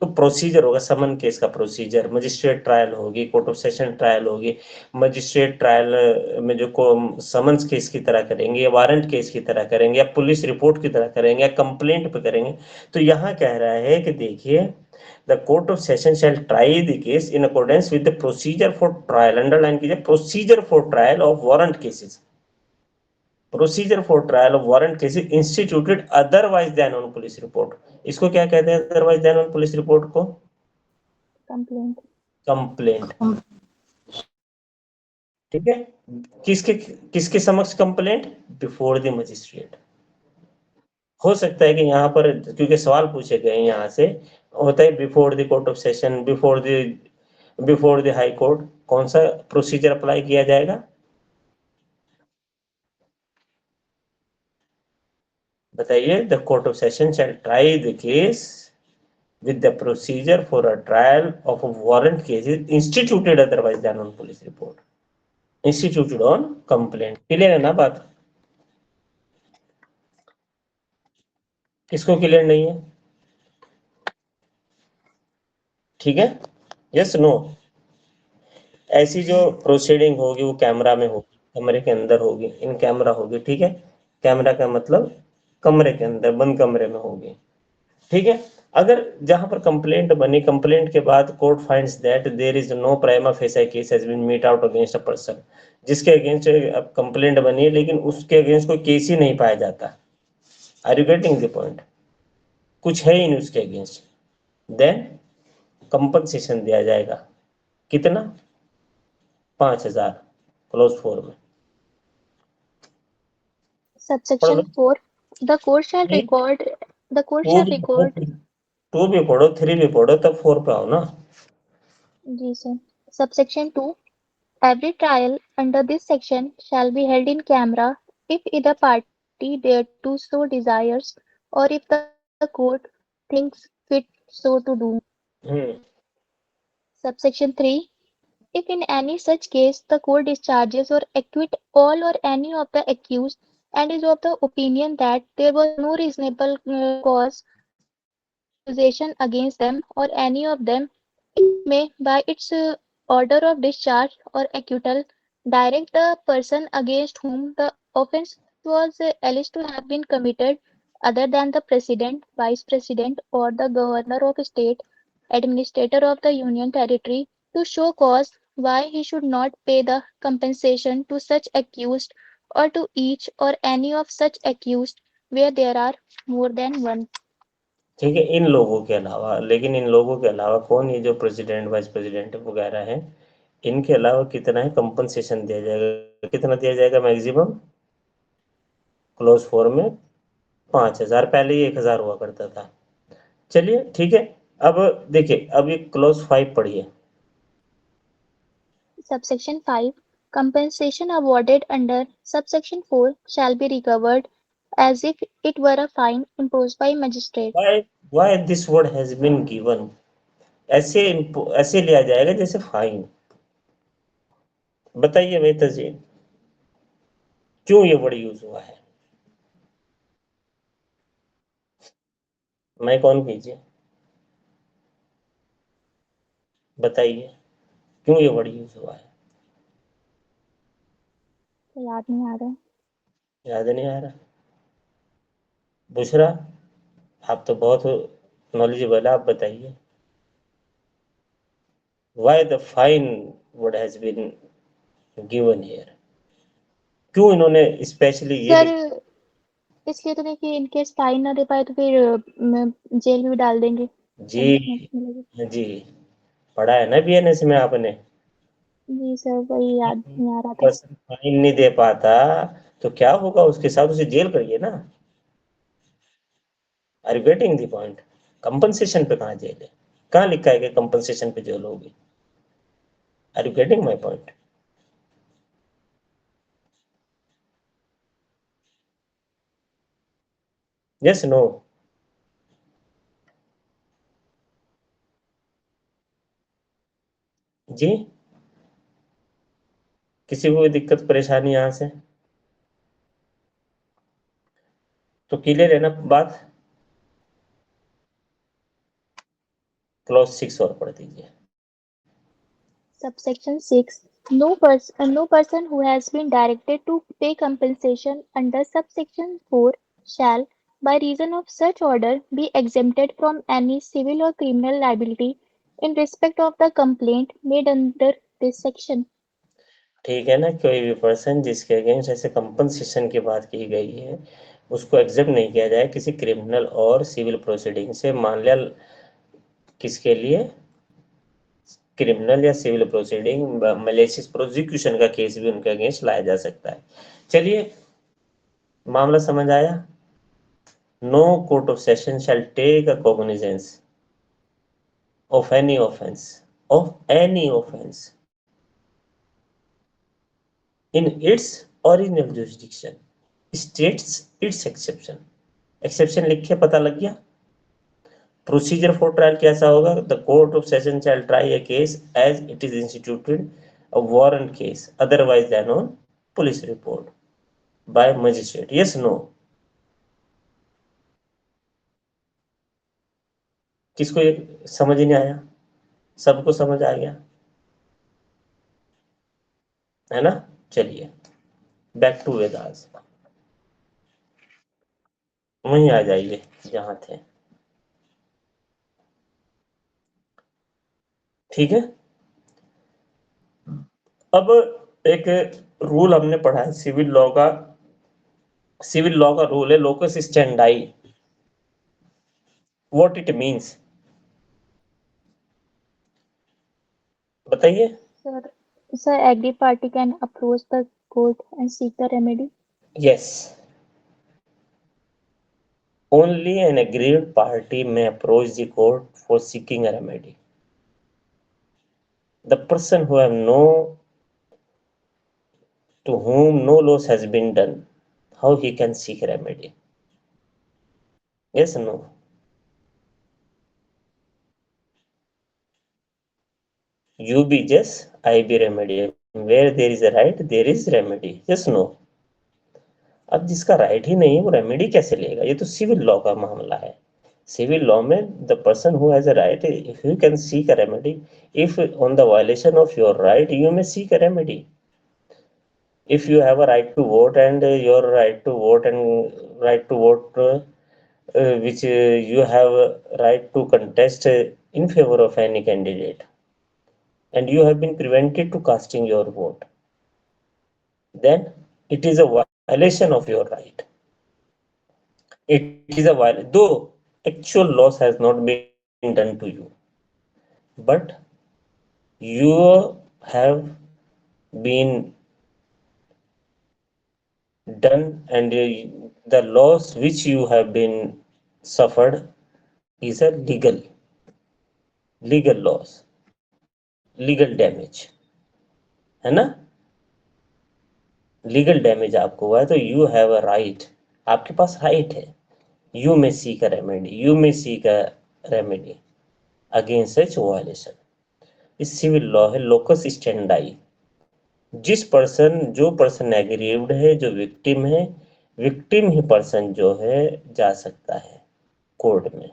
तो प्रोसीजर होगा, समन केस का प्रोसीजर, मजिस्ट्रेट ट्रायल होगी, कोर्ट ऑफ सेशन ट्रायल होगी। मजिस्ट्रेट ट्रायल में जो समन्स केस की तरह करेंगे या वारंट केस की तरह करेंगे या पुलिस रिपोर्ट की तरह करेंगे या कंप्लेंट पे करेंगे। तो यहाँ कह रहा है कि देखिए the court of session shall try the case in accordance with the procedure for trial, underline कीजिए, procedure for trial of warrant cases, procedure for trial of warrant cases instituted otherwise than on police report. इसको क्या कहते हैं otherwise than on police report को? Complaint. Complaint. ठीक है, किसके किसके समक्ष कंप्लेंट? Before the magistrate. हो सकता है कि यहाँ पर क्योंकि सवाल पूछे गए यहाँ से, होता है before the court of session, before the high court, कौन सा प्रोसीजर अप्लाई किया जाएगा बताइए? The court of session shall try the case with the procedure for a trial of a warrant case is instituted otherwise than on police report. Instituted on complaint. Clear है ना बात? किसको clear नहीं है? ठीक है, यस नो? ऐसी जो प्रोसीडिंग होगी वो कैमरा में होगी, कमरे के अंदर होगी, इन कैमरा होगी। ठीक है, कैमरा का मतलब कमरे के अंदर, बंद कमरे में होगी। ठीक है, अगर जहां पर कंप्लेंट बनी, कंप्लेंट के बाद court finds that there is no prima facie case has been made out against a person, जिसके अगेंस्ट अब कंप्लेंट बनी है लेकिन उसके अगेंस्ट कोई केस ही नहीं पाया जाता, are you getting the point? कुछ है ही नहीं उसके अगेंस्ट, देन कंपनसेशन दिया जाएगा। कितना? 5,000 क्लोज 4 में। पढ़ लो। Subsection 4. The court shall नहीं, record. The court to shall भी पढ़ो, record. 2 भी पढ़ो, 3 भी पढ़ो, तब 4 पे आओ ना। जी sir. Subsection 2. Every trial under this section shall be held in camera if either party thereto so desires, or if the court thinks fit so to do. Hmm, Subsection 3. If in any such case the court discharges or acquit all or any of the accused and is of the opinion that there was no reasonable cause for accusation against them or any of them, it may, by its order of discharge or acquittal, direct the person against whom the offence was alleged to have been committed, other than the President, Vice President, or the Governor of State, Administrator of the Union Territory, to show cause why he should not pay the compensation to such accused or to each or any of such accused where there are more than one. ठीक है, इन लोगों के अलावा, लेकिन इन लोगों के अलावा कौन? ये जो प्रेसिडेंट, वाइस प्रेसिडेंट वगैरह हैं, इनके अलावा कितना है कंपनसेशन दिया जाएगा? कितना दिया जाएगा मैक्सिमम? क्लोज 4 में 5,000, पहले ही 1,000 हुआ करता था। चलिए ठीक है, अब देखिए, अब ये क्लोज 5 पढ़िए। Subsection 5. Compensation awarded under subsection 4 shall be recovered as if it were a fine imposed by magistrate. Why this word has been given? ऐसे ऐसे लिया जाएगा जैसे फाइन। बताइए भाई तजीन, क्यों ये वर्ड यूज हुआ है? माइक ऑन कीजिए, बताइए क्यों ये वर्ड यूज हुआ है? तो याद नहीं आ रहा है। याद नहीं आ रहा? बुशरा, आप तो बहुत नॉलेजेबल है, आप बताइए why the fine word has been given here? क्यों इन्होंने स्पेशली ये सर इसलिए तो नहीं कि इनकेस फाइन ना दे पाए तो फिर जेल में भी डाल देंगे, जी पनिशमेंट मिलेगी। जी, पढ़ा है ना बीएनएस में आपने? जी सर वही याद नहीं आ रहा था। बस फाइन नहीं दे पाता तो क्या होगा उसके साथ? उसे जेल करिए ना। Are you getting the point? Compensation पे कहाँ जेल है? कहाँ लिखा है कि कंपनसेशन पे जेल होगी? Are you getting my point? Yes no? जी, किसी को कोई दिक्कत परेशानी यहाँ से? तो क्लियर है ना बात? क्लॉज 6 और पढ़ दीजिए। Subsection 6. No person who has been directed to pay compensation under subsection 4 shall, by reason of such order, be exempted from any civil or criminal liability in respect of the complaint made under this section. ठीक है ना, कोई भी person जिसके against ऐसे compensation की बात की गई है उसको एग्जेप्ट नहीं किया जाए किसी क्रिमिनल और सिविल प्रोसीडिंग से। मान लिया किसके लिए? क्रिमिनल या सिविल प्रोसीडिंग, मलेशियस प्रोसिक्यूशन का केस भी उनके अगेंस्ट लाया जा सकता है। चलिए, मामला समझ आया? No court of session shall take a cognizance of any offence in its original jurisdiction states its exception। Exception लिख के पता लग गया? प्रोसीजर फॉर ट्रायल कैसा होगा? The court of session shall try a case as it is instituted a warrant case otherwise than on police report by magistrate. Yes, no? किसको ये समझ नहीं आया? सबको समझ आ गया है ना? चलिए बैक टू वेदास, वहीं आ जाइए जहां थे। ठीक है, अब एक रूल हमने पढ़ा है सिविल लॉ का। सिविल लॉ का रूल है लोकस स्टैंडाई। व्हाट इट मींस बताइए। Sir, aggrieved party can approach the court and seek the remedy. Yes, only an aggrieved party may approach the court for seeking a remedy. The person who have no, to whom no loss has been done, how he can seek a remedy? Yes, no? You be just, I be remedy. Where there is a right, there is remedy. Yes, no? अब जिसका right ही नहीं है वो remedy कैसे लेगा? ये तो civil law का मामला है। सिविल लॉ में the person who has a right, if you can seek a remedy, if on the violation of your right you may seek a remedy. If you have a right to vote and your right to vote and right to vote which you have a right to contest in favor of any candidate, and you have been prevented to casting your vote, then it is a violation of your right. It is a violation, though actual loss has not been done to you, but you have been done, and the loss which you have been suffered is a legal loss, legal damage, है ना? Legal damage आपको हुआ है तो you have a right, आपके पास right है, you may seek a remedy, you may seek a remedy against such violation. इस civil law है लोकस स्टैंडाई. जो पर्सन एग्रीव्ड है, जो विक्टिम है, विक्टिम ही पर्सन जो है जा सकता है कोर्ट में.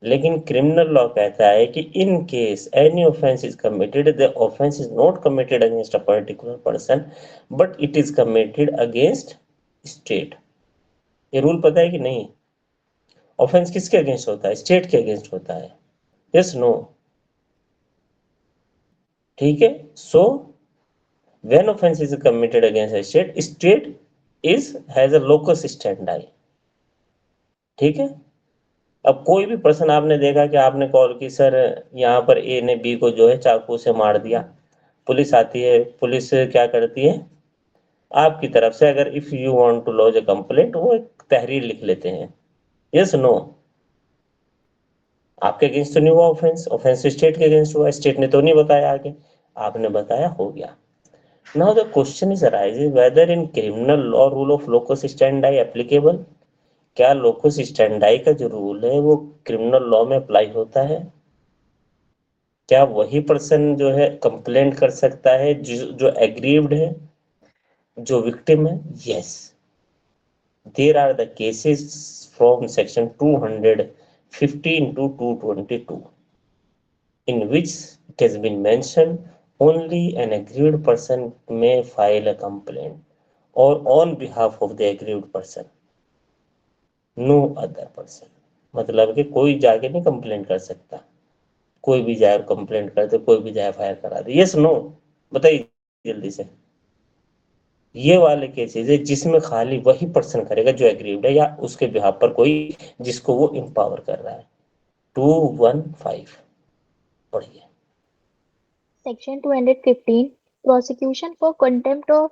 लेकिन क्रिमिनल लॉ कहता है कि in case any offence is committed, the offence is not committed against a particular person but it is committed against state. ये रूल पता है कि नहीं? ऑफेंस किसके अगेंस्ट होता है? स्टेट के अगेंस्ट होता है. Yes, no? ठीक है, so when offence is committed against state, state is has a locus standi. ठीक है, अब कोई भी पर्सन आपने देखा कि आपने कॉल की सर यहाँ पर ए ने बी को जो है चाकू से मार दिया, पुलिस आती है, पुलिस क्या करती है आपकी तरफ से, अगर if you want to lodge a complaint, वो एक तहरीर लिख लेते हैं. Yes, no? आपके अगेंस्ट तो नहीं हुआ ऑफेंस, ऑफेंस स्टेट के अगेंस्ट हुआ, स्टेट ने तो नहीं बताया, आगे आपने बताया, हो गया. Now the question is arises whether in criminal law rule of locus standi applicable. क्या लोकस स्टैंडाई का जो रूल है वो क्रिमिनल लॉ में अप्लाई होता है? क्या वही पर्सन जो है कंप्लेंट कर सकता है जो एग्रीव्ड है, जो विक्टिम है? Yes, there are the cases from section 215 to 222 in which it has been mentioned only an aggrieved person may file a complaint or on behalf of the aggrieved person, no other person. मतलब कि कोई जाके नहीं complaint कर सकता, कोई भी जाए कंप्लेंट कर दे, कोई भी जाए फायर करा दे. Yes, no? बताइए जल्दी से. ये वाले केसेस है जिसमें खाली वही पर्सन करेगा जो एग्रीव्ड है या उसके बिहाफ पर कोई जिसको वो इंपावर कर रहा है. 215 पढ़िए. Section 215. Prosecution for contempt of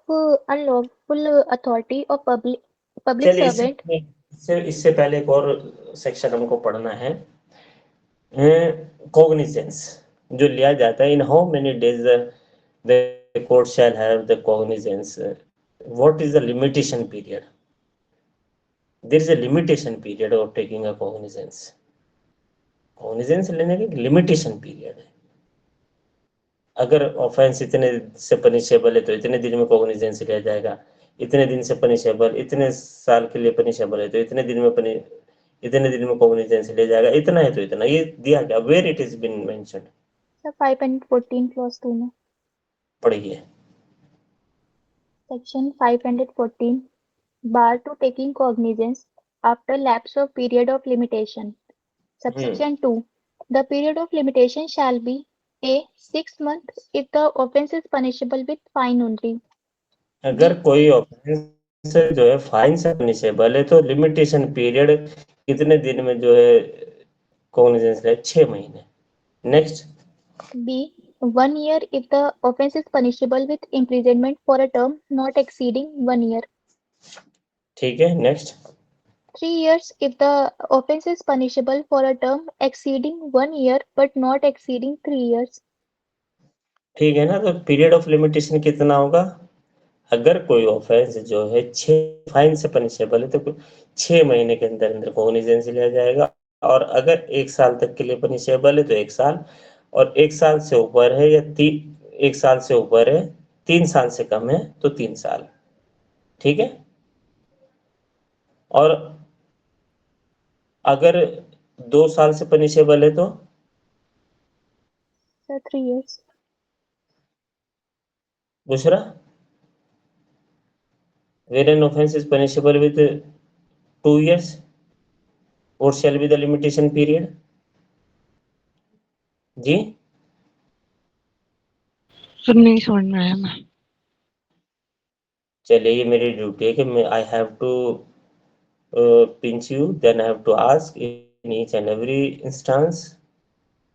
unlawful authority of public चलिए servant. इससे पहले एक और सेक्शन हमको पढ़ना है, कॉग्निजेंस. जो लिया जाता है, in how many days the court shall have the cognizance. What is the limitation period? There is a limitation period of taking a cognizance. Cognizance लेने का लिमिटेशन पीरियड है. अगर ऑफेंस इतने से पनिशेबल है तो इतने दिन में कॉग्निजेंस लिया जाएगा, इतने दिन से पनिशेबल, इतने साल के लिए पनिशेबल है तो इतने दिन में कॉग्निजेंस लिया जाएगा, इतना है तो इतना। ये दिया गया, where it is been mentioned. Sir 514 clause 2 में। पढ़िए। Section 514 bar to taking cognizance after lapse of period of limitation. Subsection 2 the period of limitation shall be a 6 month if the offence is punishable with fine only. अगर कोई offence जो है fine से punishable है तो limitation period कितने दिन में जो है कॉग्निजेंस है? 6 महीने। Next. B 1 year if the offence is punishable with imprisonment for a term not exceeding 1 year. ठीक है, next. 3 years if the offence is punishable for a term exceeding 1 year but not exceeding 3 years. ठीक है ना, तो period of limitation कितना होगा? अगर कोई ऑफेंस जो है 6 फाइन से पनिशेबल है तो 6 महीने के अंदर अंदर कॉग्निजेंस लिया जाएगा, और अगर 1 साल तक के लिए पनिशेबल है तो 1 साल, और 1 साल से ऊपर है या 1 साल से ऊपर है, 3 साल से कम है तो 3 साल। ठीक है। और अगर 2 साल से पनिशेबल है तो Sir 3 years. दूसरा, where an offense is punishable with 2 years, what shall be the limitation period? जी सर नहीं समझ में आया मैं। चलिए, ये मेरी ड्यूटी है कि मैं I have to pinch you, then I have to ask in each and every instance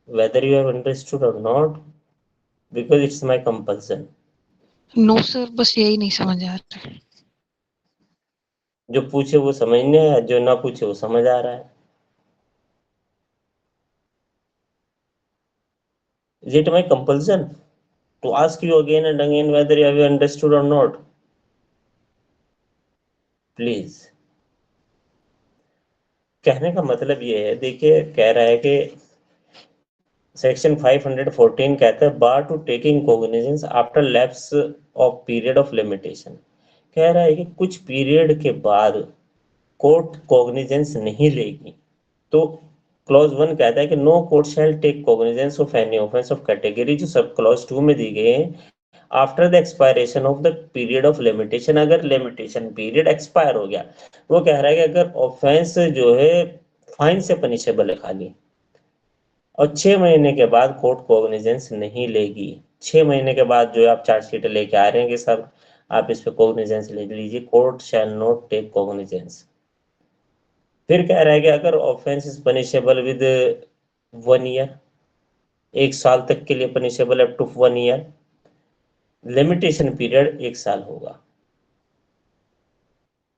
whether you have understood or not, because it's my compulsion. No sir, बस यही नहीं समझ आ रहा। जो पूछे वो समझने है, जो ना पूछे वो समझ आ रहा है। Is it my compulsion to ask you again and again whether you have understood or not? Please. कहने का मतलब ये है, देखिए कह रहा है कि सेक्शन 514 कहता है bar to taking cognizance after lapse of period of limitation. कह रहा है कि कुछ पीरियड के बाद कोर्ट कॉग्निजेंस नहीं लेगी। तो क्लॉज 1 कहता है कि no court shall take cognizance of any offence of category, जो सब क्लॉज 2 में दी गई है, after the expiration of the period of limitation. अगर लिमिटेशन पीरियड एक्सपायर हो गया, वो कह रहा है कि अगर ऑफेंस जो है फाइन से पनिशेबल है खाली, और 6 महीने के बाद कोर्ट कॉग्निजेंस नहीं लेगी। 6 महीने के बाद जो आप चार्जशीट लेके आ रहे हैं कि सब आप इस पे कॉग्निजेंस ले लीजिए, court shall not take cognizance. फिर कह रहा है कि अगर offence is punishable with 1 year, 1 साल तक के लिए punishable up to 1 year, limitation period 1 साल होगा।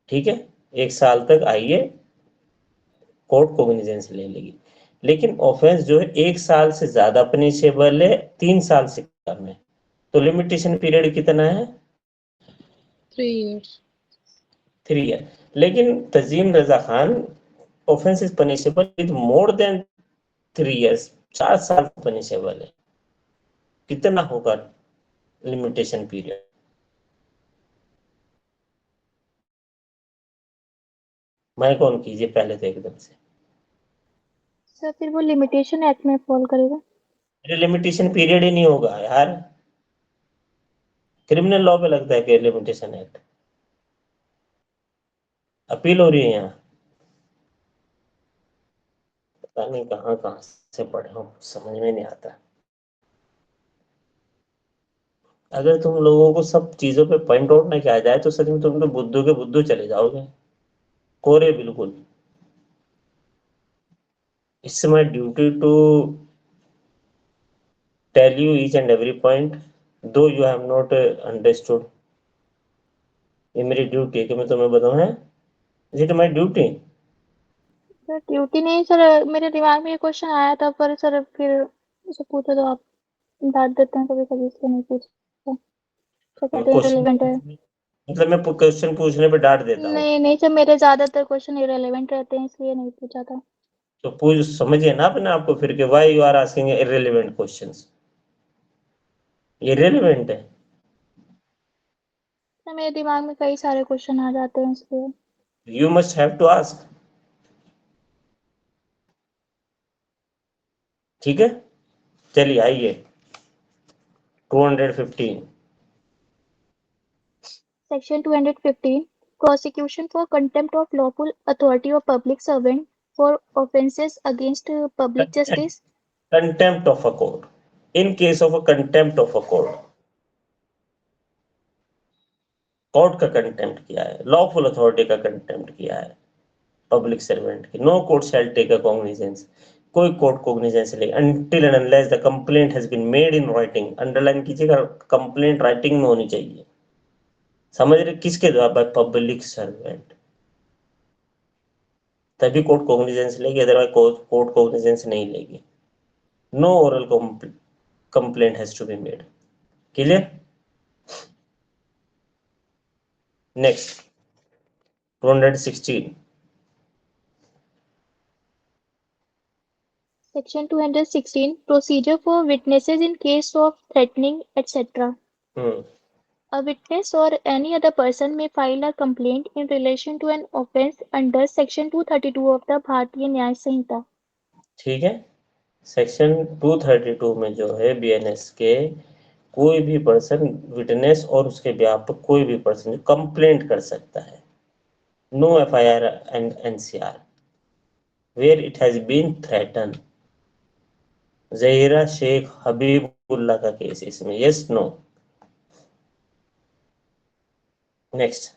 ठीक है, 1 साल तक आइए कोर्ट कॉग्निजेंस ले लेगी। लेकिन ऑफेंस जो है 1 साल से ज्यादा पनिशेबल है, 3 साल से कम है, तो लिमिटेशन पीरियड कितना है? 3 years। 3 ईयर। लेकिन Tazeem Raza Khan, offence is punishable with more than 3 years, 4 साल पनिशेबल है। कितना होगा लिमिटेशन पीरियड? माइक ऑन कीजिए पहले तो एकदम से। सर फिर वो लिमिटेशन एक्ट में फॉल करेगा। अरे लिमिटेशन पीरियड ही नहीं होगा यार, क्रिमिनल लॉ पे लगता है कि लिमिटेशन एक्ट। अपील हो रही है यहाँ, पता नहीं कहाँ कहाँ से पढ़े हो, समझ में नहीं आता। अगर तुम लोगों को सब चीजों पे पॉइंट आउट ना किया जाए तो सच में तुम तो बुद्धू के बुद्धू चले जाओगे, कोरे बिल्कुल। It's my duty to tell you each and every point, though you have not understood. ये मेरी ड्यूटी है कि मैं तुम्हें बताऊं, है is it my duty? Sir duty नहीं सर, मेरे दिमाग में ये क्वेश्चन आया था पर सर फिर उसे पूछो तो आप डांट देते हैं कभी कभी, इसलिए नहीं पूछता। तो कहते हैं क्वेश्चन इररिलेवेंट है। मतलब मैं क्वेश्चन पूछने पे डांट देता हूँ? नहीं नहीं सर, मेरे ज्यादातर क्वेश्चन इररिलेवेंट रहते हैं इसलिए नहीं पूछा था। तो पूछ समझिए ना अपने आप को फिर कि why you are asking irrelevant questions. ये रेलिवेंट है। तो मेरे दिमाग में कई सारे क्वेश्चन आ जाते हैं इसलिए। You must have to ask. ठीक है, चलिए आइए 215। Section 215. Prosecution for contempt of lawful authority of public servant for offences against public justice. Contempt of a court. In case of a contempt of a court, court का contempt किया है, lawful authority का contempt किया है public servant की, no court shall take a cognizance, कोई court cognizance ले until and unless the complaint has been made in writing. Underline कीजिएगा, कंप्लेंट राइटिंग में होनी चाहिए। समझ रहे, किसके द्वारा? बाय पब्लिक सर्वेंट, तभी कोर्ट कॉग्निजेंस लेगी, अदरवाइज कोर्ट कॉग्निजेंस नहीं लेगी। No oral complaint has to be made. Clear? Next 216. Section 216. Procedure for witnesses in case of threatening, etc. A witness or any other person may file a complaint in relation to an offence under Section 232 of the Bharatiya Nyaya Samhita. ठीक है, section 232 में जो है BNS के, कोई भी person witness और उसके ब्याह पर कोई भी पर्सन कंप्लेंट कर सकता है। No FIR and NCR where it has been threaten. Zahira Sheikh Habibullah का केस इसमें, yes no? Next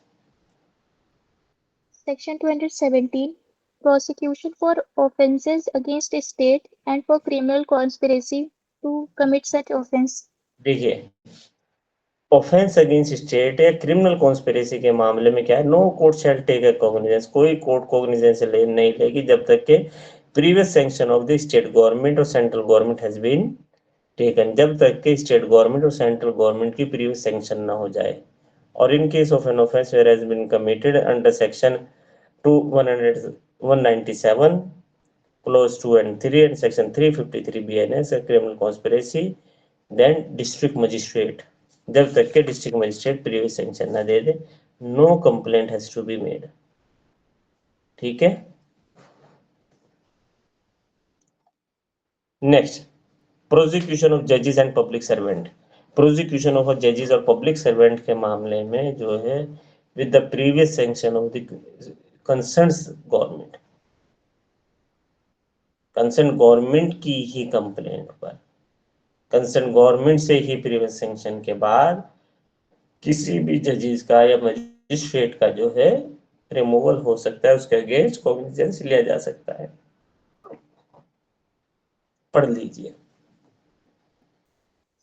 Section 217. Prosecution for offences against state and for criminal conspiracy to commit such offence. देखिए, ऑफेंस अगेंस्ट स्टेट या criminal conspiracy के मामले में क्या है? No court shall take a cognizance, कोई कोर्ट कॉग्निजेंस नहीं लेगी जब तक के previous sanction of the state government और central government has been taken, जब तक के स्टेट गवर्नमेंट और सेंट्रल गवर्नमेंट की प्रीवियस सैंक्शन ना हो जाए। और in case of an offence where has been committed under section 197 clause 2 and 3 and section 353 BNS criminal conspiracy, then district magistrate, जब तक के डिस्ट्रिक्ट मजिस्ट्रेट प्रीवियस सैंक्शन ना दे दे, no complaint has to be made. ठीक है, next prosecution of जजेस and public servant. Prosecution of जजेस और पब्लिक सर्वेंट के मामले में जो है with the previous sanction of the concern government, concern government की ही कंप्लेंट पर, कंसर्न गवर्नमेंट से ही प्रीवियस सैंक्शन के बाद किसी भी जजेस का या मजिस्ट्रेट का जो है रिमूवल हो सकता है, उसके अगेंस्ट कॉग्निजेंस लिया जा सकता है। पढ़ लीजिए।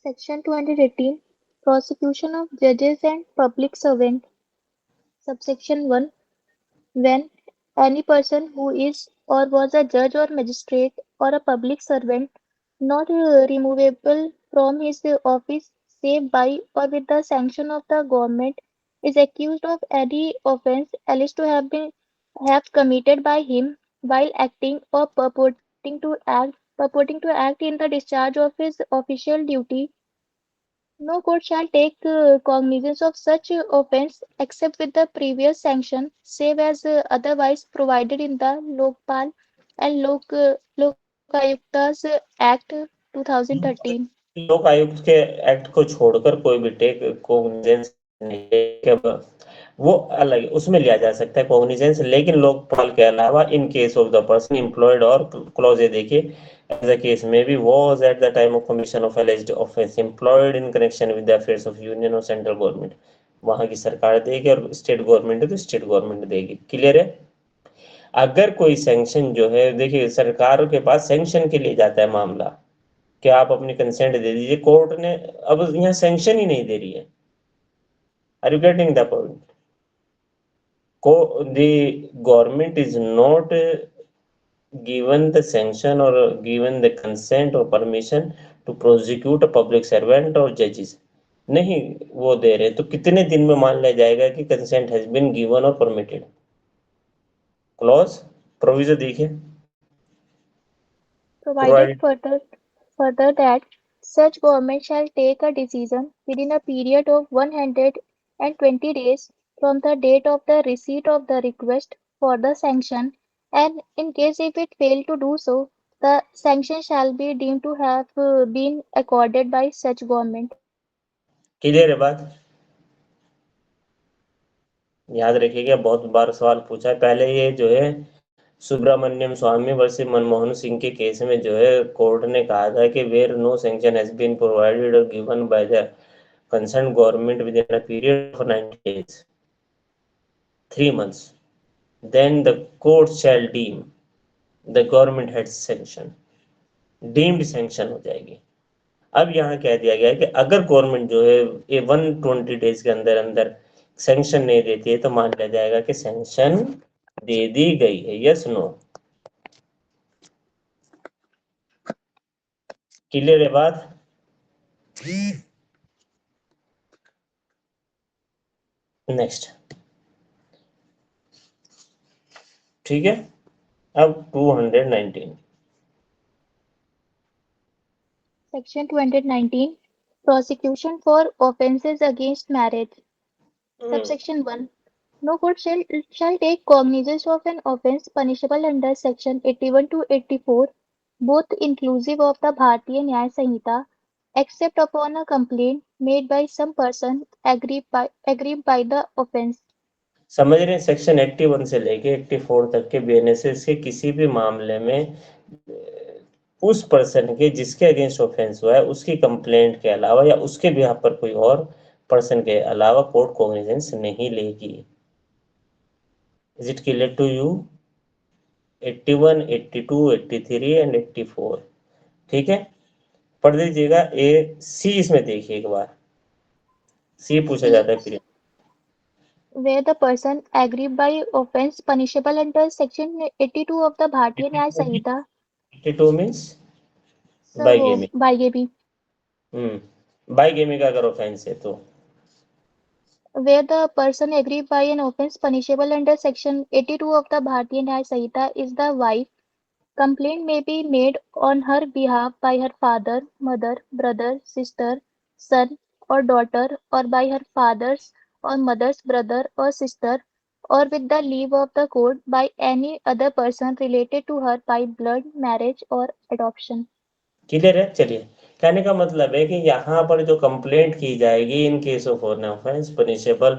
Section 218. Prosecution of judges and public servant. Subsection 1. When any person who is or was a judge or magistrate or a public servant not removable from his office save by or with the sanction of the government is accused of any offence alleged to have committed by him while acting or purporting to act in the discharge of his official duty. No court shall take cognizance of such offence except with the previous sanction, save as otherwise provided in the Lokpal and Lokayukta's Act 2013. लोक आयुक्त के act को छोड़कर कोई भी take cognizance नहीं, वो अलग उसमें लिया जा सकता है कॉग्निजेंस, लेकिन लोकपाल के अलावा इन case of the person employed और क्लॉज ए देखिए, एज अ केस में भी was at the time of commission of एलिज्ड offence employed in connection with the affairs of union और सेंट्रल गवर्नमेंट, वहां की सरकार देगी, और स्टेट गवर्नमेंट है तो स्टेट गवर्नमेंट देगी। क्लियर है? अगर कोई सैंक्शन जो है, देखिए सरकार के पास सैंक्शन के लिए जाता है मामला कि आप अपनी कंसेंट दे दीजिए, कोर्ट ने अब यहाँ सैंक्शन ही नहीं दे रही है। Are you getting the point? the government is not given the sanction or given the consent or permission to prosecute a public servant or judges, नहीं वो दे रहे, तो कितने दिन में मान लिया जाएगा कि कंसेंट हैज बीन गिवन और परमिटेड? क्लॉज प्रोविजन देखिए, Provided further that such government shall take a decision within a period of 120 days from the date of the receipt of the request for the sanction, and in case if it fail to do so, the sanction shall be deemed to have been accorded by such government. Clear है बात? याद रखिएगा, बहुत बार सवाल पूछा है। पहले ये जो है सुब्रमण्यम स्वामी वर्सेस मनमोहन सिंह के केस में जो है कोर्ट ने कहा था कि where no sanction has been provided और given by the concern government within a period of 90 days, 3 months, then the court shall deem the government had sanction, deemed sanction हो जाएगी। अब यहाँ कह दिया गया है कि अगर गवर्नमेंट जो है ये 120 days के अंदर अंदर सैंक्शन नहीं देती है तो मान लिया जाएगा कि सैंक्शन दे दी गई है। Yes no? क्लियर है बात? नेक्स्ट, ठीक है। अब 219 Section 219 Prosecution for offences against marriage. Subsection 1 No court shall take cognizance of an offence punishable under Section 81 to 84, both inclusive of the Bharatiya Nyaya Sanhita, except upon a complaint made by some person aggrieved by the offence. समझ रहे हैं? Section 81 से लेके 84 तक के BNSS के किसी भी मामले में उस पर्सन के जिसके अगेंस्ट ऑफेंस हुआ है उसकी कंप्लेंट के अलावा या उसके बिहाफ पर कोई और पर्सन के अलावा कोर्ट कॉग्निजेंस नहीं लेगी। Is it clear to you? 81, 82, 83 and 84, ठीक है। पढ़ दीजिएगा। ए सी इसमें देखिए एक बार, सी पूछा जाता है फिर। Where the person aggrieved by offence punishable under Section 82 of the Bharatiya Nyaya Sanhita. 82 means Sir, by वो गेमिंग। बाइगेमी. बाई गेमिंग का अगर ऑफेंस है तो Where the person aggrieved by an offence punishable under Section 82 of the Bharatiya Nyaya Sanhita is the wife, complaint may be made on her behalf by her father, mother, brother, sister, son, or daughter, or by her father's or mother's brother or sister, or with the leave of the court by any other person related to her by blood, marriage, or adoption. Clear है? चलिए, कहने का मतलब है कि यहाँ पर जो कंप्लेंट की जाएगी इन case of an offence punishable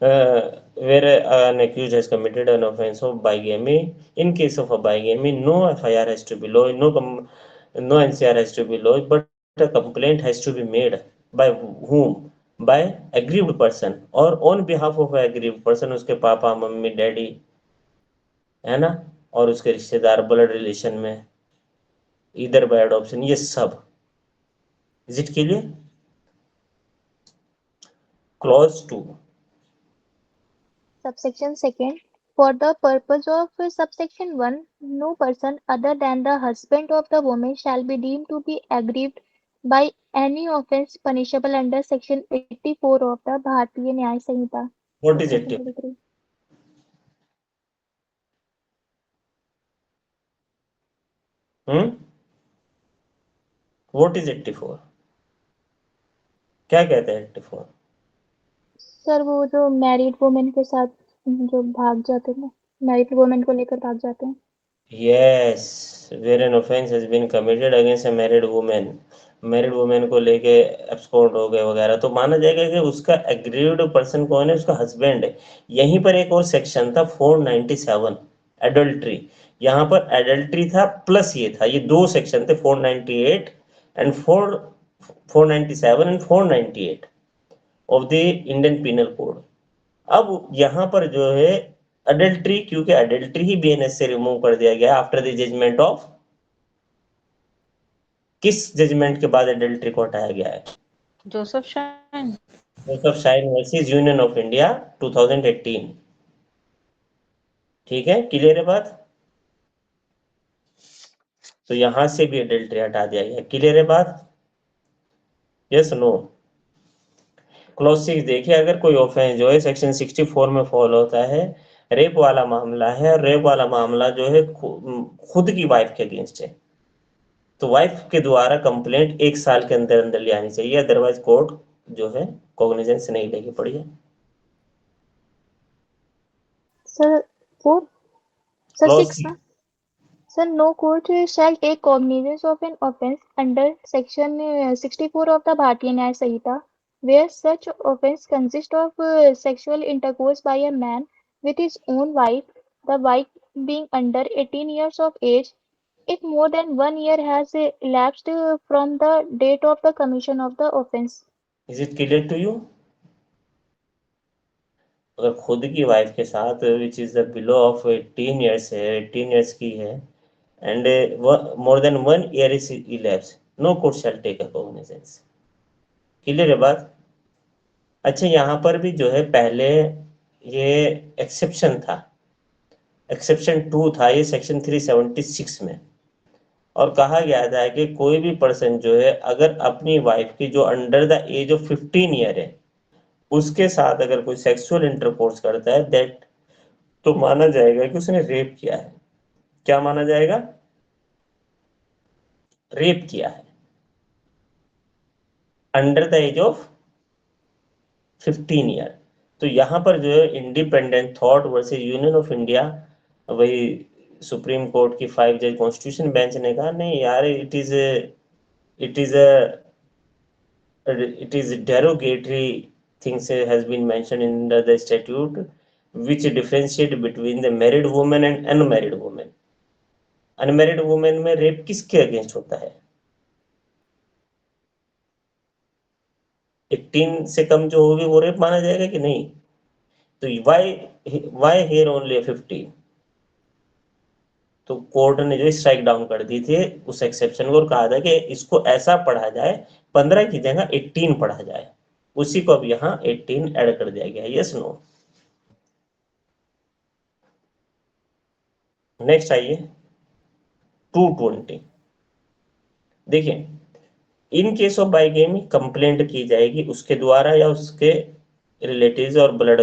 where an accused has committed an offense of bigamy, in case of a bigamy no FIR has to be lodged, no NCR has to be lodged, but a complaint has to be made by whom? by aggrieved person or on behalf of a aggrieved person, उसके papa mummy daddy है ना, और उसके रिश्तेदार blood relation में, इधर bye adoption, ये सब। Is it clear? Clause 2 Subsection 2 For the purpose of subsection 1, no person other than the husband of the woman shall be deemed to be aggrieved by any offence punishable under section 84 of the Bharatiya Nyaya Sanhita. What is Section 84? 23. What is 84? क्या कहता है 84? Sir वो जो married women के साथ जो भाग जाते हैं, मैरिड वुमेन को लेकर भाग जाते हैं. Yes, where an offence has been committed against a married women, married women को लेके एब्सकॉन्ड हो गए वगैरह, तो माना जाएगा कि उसका एग्रीव्ड पर्सन कौन है? उसका हस्बैंड है। यहीं पर एक और सेक्शन था 497 एडल्ट्री, यहाँ पर एडल्ट्री था प्लस ये था, ये दो सेक्शन थे 498 and 497 and 498 of the Indian penal code. अब यहाँ पर जो है अडल्ट्री, क्योंकि अडल्ट्री ही बीएनएस से रिमूव कर दिया गया आफ्टर द जजमेंट ऑफ, किस जजमेंट के बाद अडल्ट्री को हटाया गया है? Joseph shine. Joseph shine versus union of India 2018, ठीक है। क्लियर है बात? तो यहां से भी अडल्ट्री हटा दिया गया। क्लियर है बात? Yes no? क्लॉज 6 देखिए, अगर कोई ऑफेंस जो है सेक्शन 64 में फॉल होता है, रेप वाला मामला है, रेप वाला मामला जो है खुद की वाइफ के अगेंस्ट है, तो वाइफ के द्वारा कंप्लेंट 1 साल के अंदर अंदर ले आनी चाहिए, अदरवाइज कोर्ट जो है कॉग्निजेंस नहीं लेगी। पढ़िए। सर 4, सर क्लॉज 6 ना? Sir, no court shall take cognizance of an offence under section 64 of the Bharatiya Nyaya Samhita, where such offence consists of sexual intercourse by a man with his own wife, the wife being under 18 years of age, if more than 1 year has elapsed from the date of the commission of the offence. Is it clear to you? अगर खुद की wife के साथ which is below of 18 years है, 18 years की है, and more than 1 year is elapse, no court shall take a cognizance. Clear है बात? अच्छा, यहाँ पर भी जो है पहले ये एक्सेप्शन था, एक्सेप्शन 2 था ये सेक्शन 376 में, और कहा गया था कि कोई भी पर्सन जो है अगर अपनी वाइफ की जो under the age of 15 year है उसके साथ अगर कोई सेक्सुअल इंटरकोर्स करता है दैट, तो माना जाएगा कि उसने रेप किया है। क्या माना जाएगा? रेप किया है under the age of 15 year. तो यहाँ पर जो है independent thought versus union of India, वही सुप्रीम कोर्ट की 5 जज कॉन्स्टिट्यूशन बेंच ने कहा नहीं यार, it is it is derogatory things has been mentioned in the statute which differentiate between the married woman and unmarried woman. Unmarried women में rape किसके against होता है? 18 से कम जो होगी वो रेप माना जाएगा कि नहीं? तो वाई हियर ओनली 15? तो कोर्ट ने जो स्ट्राइक डाउन कर दी थी उस एक्सेप्शन को और कहा था कि इसको ऐसा पढ़ा जाए, 15 की जगह 18 पढ़ा जाए। उसी को अब यहाँ 18 ऐड कर दिया गया। Yes no? नेक्स्ट आइए 220। देखिए, इन केस ऑफ बाइगेमी कंप्लेंट की जाएगी उसके द्वारा या उसके रिलेटिव्स और ब्लड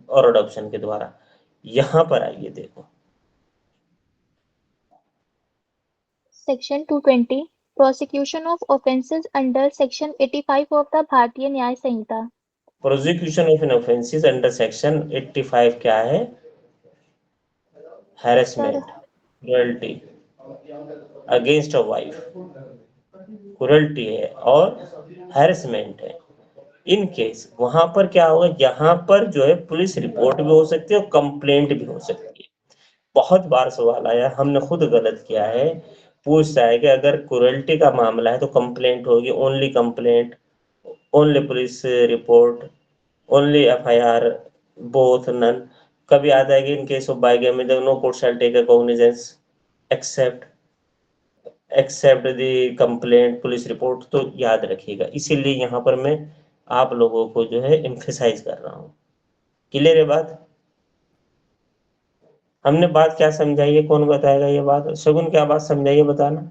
और अडॉप्शन के द्वारा। यहां पर आइए देखो, Section 220. Prosecution of offences under Section 85 of the Bharatiya Nyaya Samhita. Prosecution of an offences under section 85 क्या है? Sir, harassment, cruelty against a wife, cruelty है और हैरेसमेंट है। इन केस वहां पर क्या होगा, यहाँ पर जो है पुलिस रिपोर्ट भी हो सकती है और कंप्लेंट भी हो सकती है। बहुत बार सवाल आया, हमने खुद गलत किया है, पूछता है कि अगर क्रुएल्टी का मामला है तो कंप्लेंट होगी, only complaint, only police report, only FIR, both none. कभी आता है कि in case of bigamy no court shall take a cognizance except the complaint police report. तो याद रखिएगा, इसीलिए यहाँ पर मैं आप लोगों को जो है एम्फेसाइज कर रहा हूँ। क्लियर है बात? हमने बात क्या समझाई है, कौन बताएगा ये बात? शगुन, क्या बात समझाइए, बताना।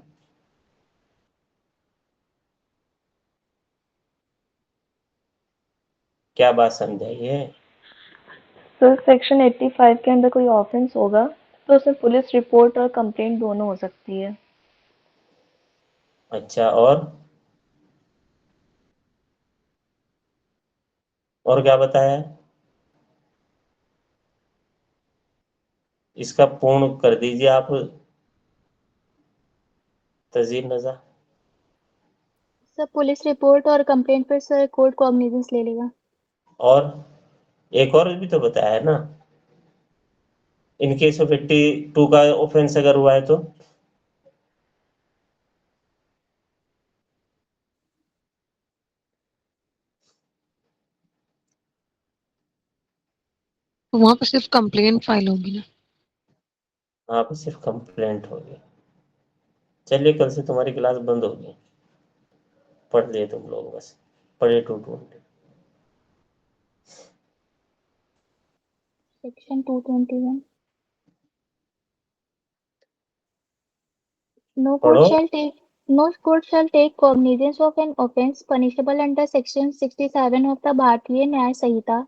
क्या बात समझाई है? सर सेक्शन 85 के अंदर कोई ऑफेंस होगा तो उसमें पुलिस रिपोर्ट और कंप्लेंट दोनों हो सकती है। अच्छा, और क्या बताया है? इसका पूर्ण कर दीजिए आप, तजीब नजा। सर पुलिस रिपोर्ट और कंप्लेंट पर सर कोर्ट कॉग्निजेंस ले लेगा। और एक और भी तो बताया है ना, इन केस ऑफ 82 का ऑफेंस अगर हुआ है तो तो वहां पर सिर्फ कंप्लेंट फाइल होगी ना? वहां पर सिर्फ कंप्लेंट होगी। चलिए, कल से तुम्हारी क्लास बंद होगी, पढ़ लिए तुम लोग, बस पढ़े 220। Section 221. पढ़ो। No court shall take cognizance of an offence punishable under Section 67 of the Bharatiya Nyaya Samhita,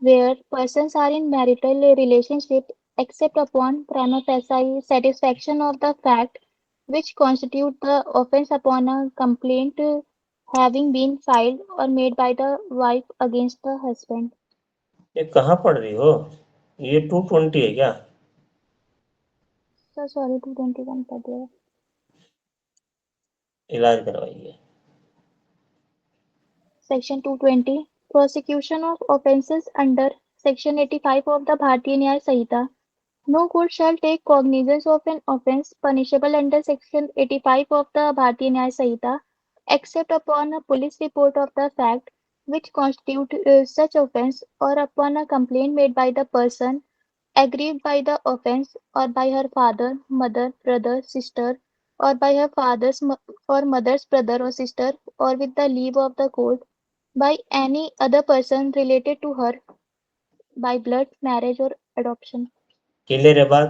where persons are in marital relationship except upon prima facie satisfaction of the fact which constitute the offense upon a complaint having been filed or made by the wife against the husband. ये कहाँ पढ़ रही हो? ये 220 है क्या? So sorry, 221 पढ़ दिया. इलाज करवाइए. Section 220. Prosecution of offences under Section 85 of the Bharatiya Nyaya Samhita. No court shall take cognizance of an offence punishable under Section 85 of the Bharatiya Nyaya Samhita, except upon a police report of the fact which constitute such offence, or upon a complaint made by the person aggrieved by the offence, or by her father, mother, brother, sister, or by her father's or mother's brother or sister, or with the leave of the court, by any other person related to her by blood, marriage, or adoption. Clear है बात?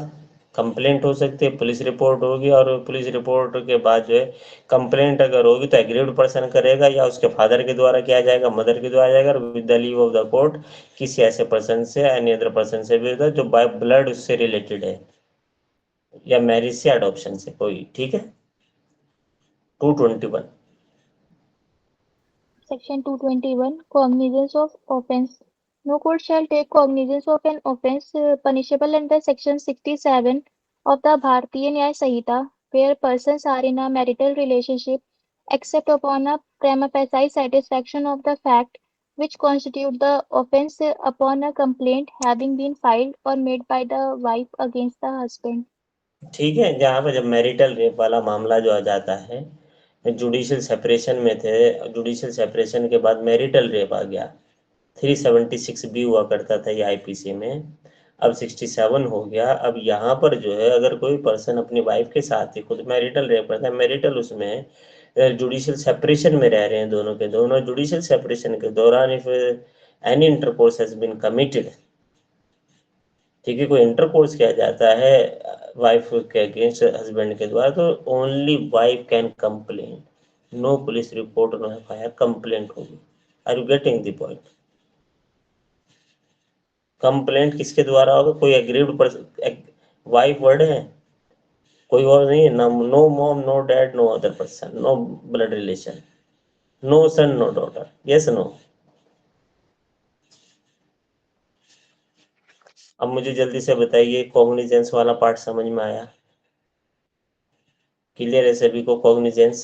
Complaint हो सकती है, police report होगी, और police report के बाद जो है कंप्लेंट अगर होगी तो एग्रीव्ड पर्सन करेगा, या उसके फादर के द्वारा किया जाएगा, मदर के द्वारा जाएगा, और with the leave of the court किसी ऐसे पर्सन से, एनी अदर पर्सन से भी होगा जो बाय ब्लड उससे रिलेटेड है, या मैरिज से, अडॉप्शन से कोई. ठीक है. 221. Section 221. Cognizance of offence. No court shall take cognizance of an offence punishable under Section 67 of the Bharatiya Nyaya Samhita, where persons are in a marital relationship, except upon a prima facie satisfaction of the fact which constitute the offence upon a complaint having been filed or made by the wife against the husband. ठीक है. जहाँ पे जब marital rape वाला मामला जो आ जाता है, जुडिशियल सेपरेशन में थे, जुडिशियल सेपरेशन के बाद मैरिटल रेप आ गया, 376 बी हुआ करता था ये आईपीसी में, अब 67 हो गया. अब यहाँ पर जो है अगर कोई पर्सन अपनी वाइफ के साथ ही खुद मैरिटल रेप करता है, मैरिटल उसमें जुडिशियल सेपरेशन में रह रहे हैं दोनों के दोनों, जुडिशियल सेपरेशन के दौरान if any intercourse has been committed, ठीक है, कोई इंटरकोर्स किया जाता है वाइफ के अगेंस्ट हस्बैंड के द्वारा, तो only wife can complain, no police report, no FIR, complaint होगी. Are you getting the point? Complaint किसके द्वारा होगा? कोई एग्रीव्ड पर्सन, वाइफ वर्ड है, कोई और नहीं है ना, no mom, no dad, no other person, no blood relation, no son, no daughter. Yes no? अब मुझे जल्दी से बताइए, कॉग्निजेंस वाला पार्ट समझ में आया? क्लियर है सभी को? कॉग्निजेंस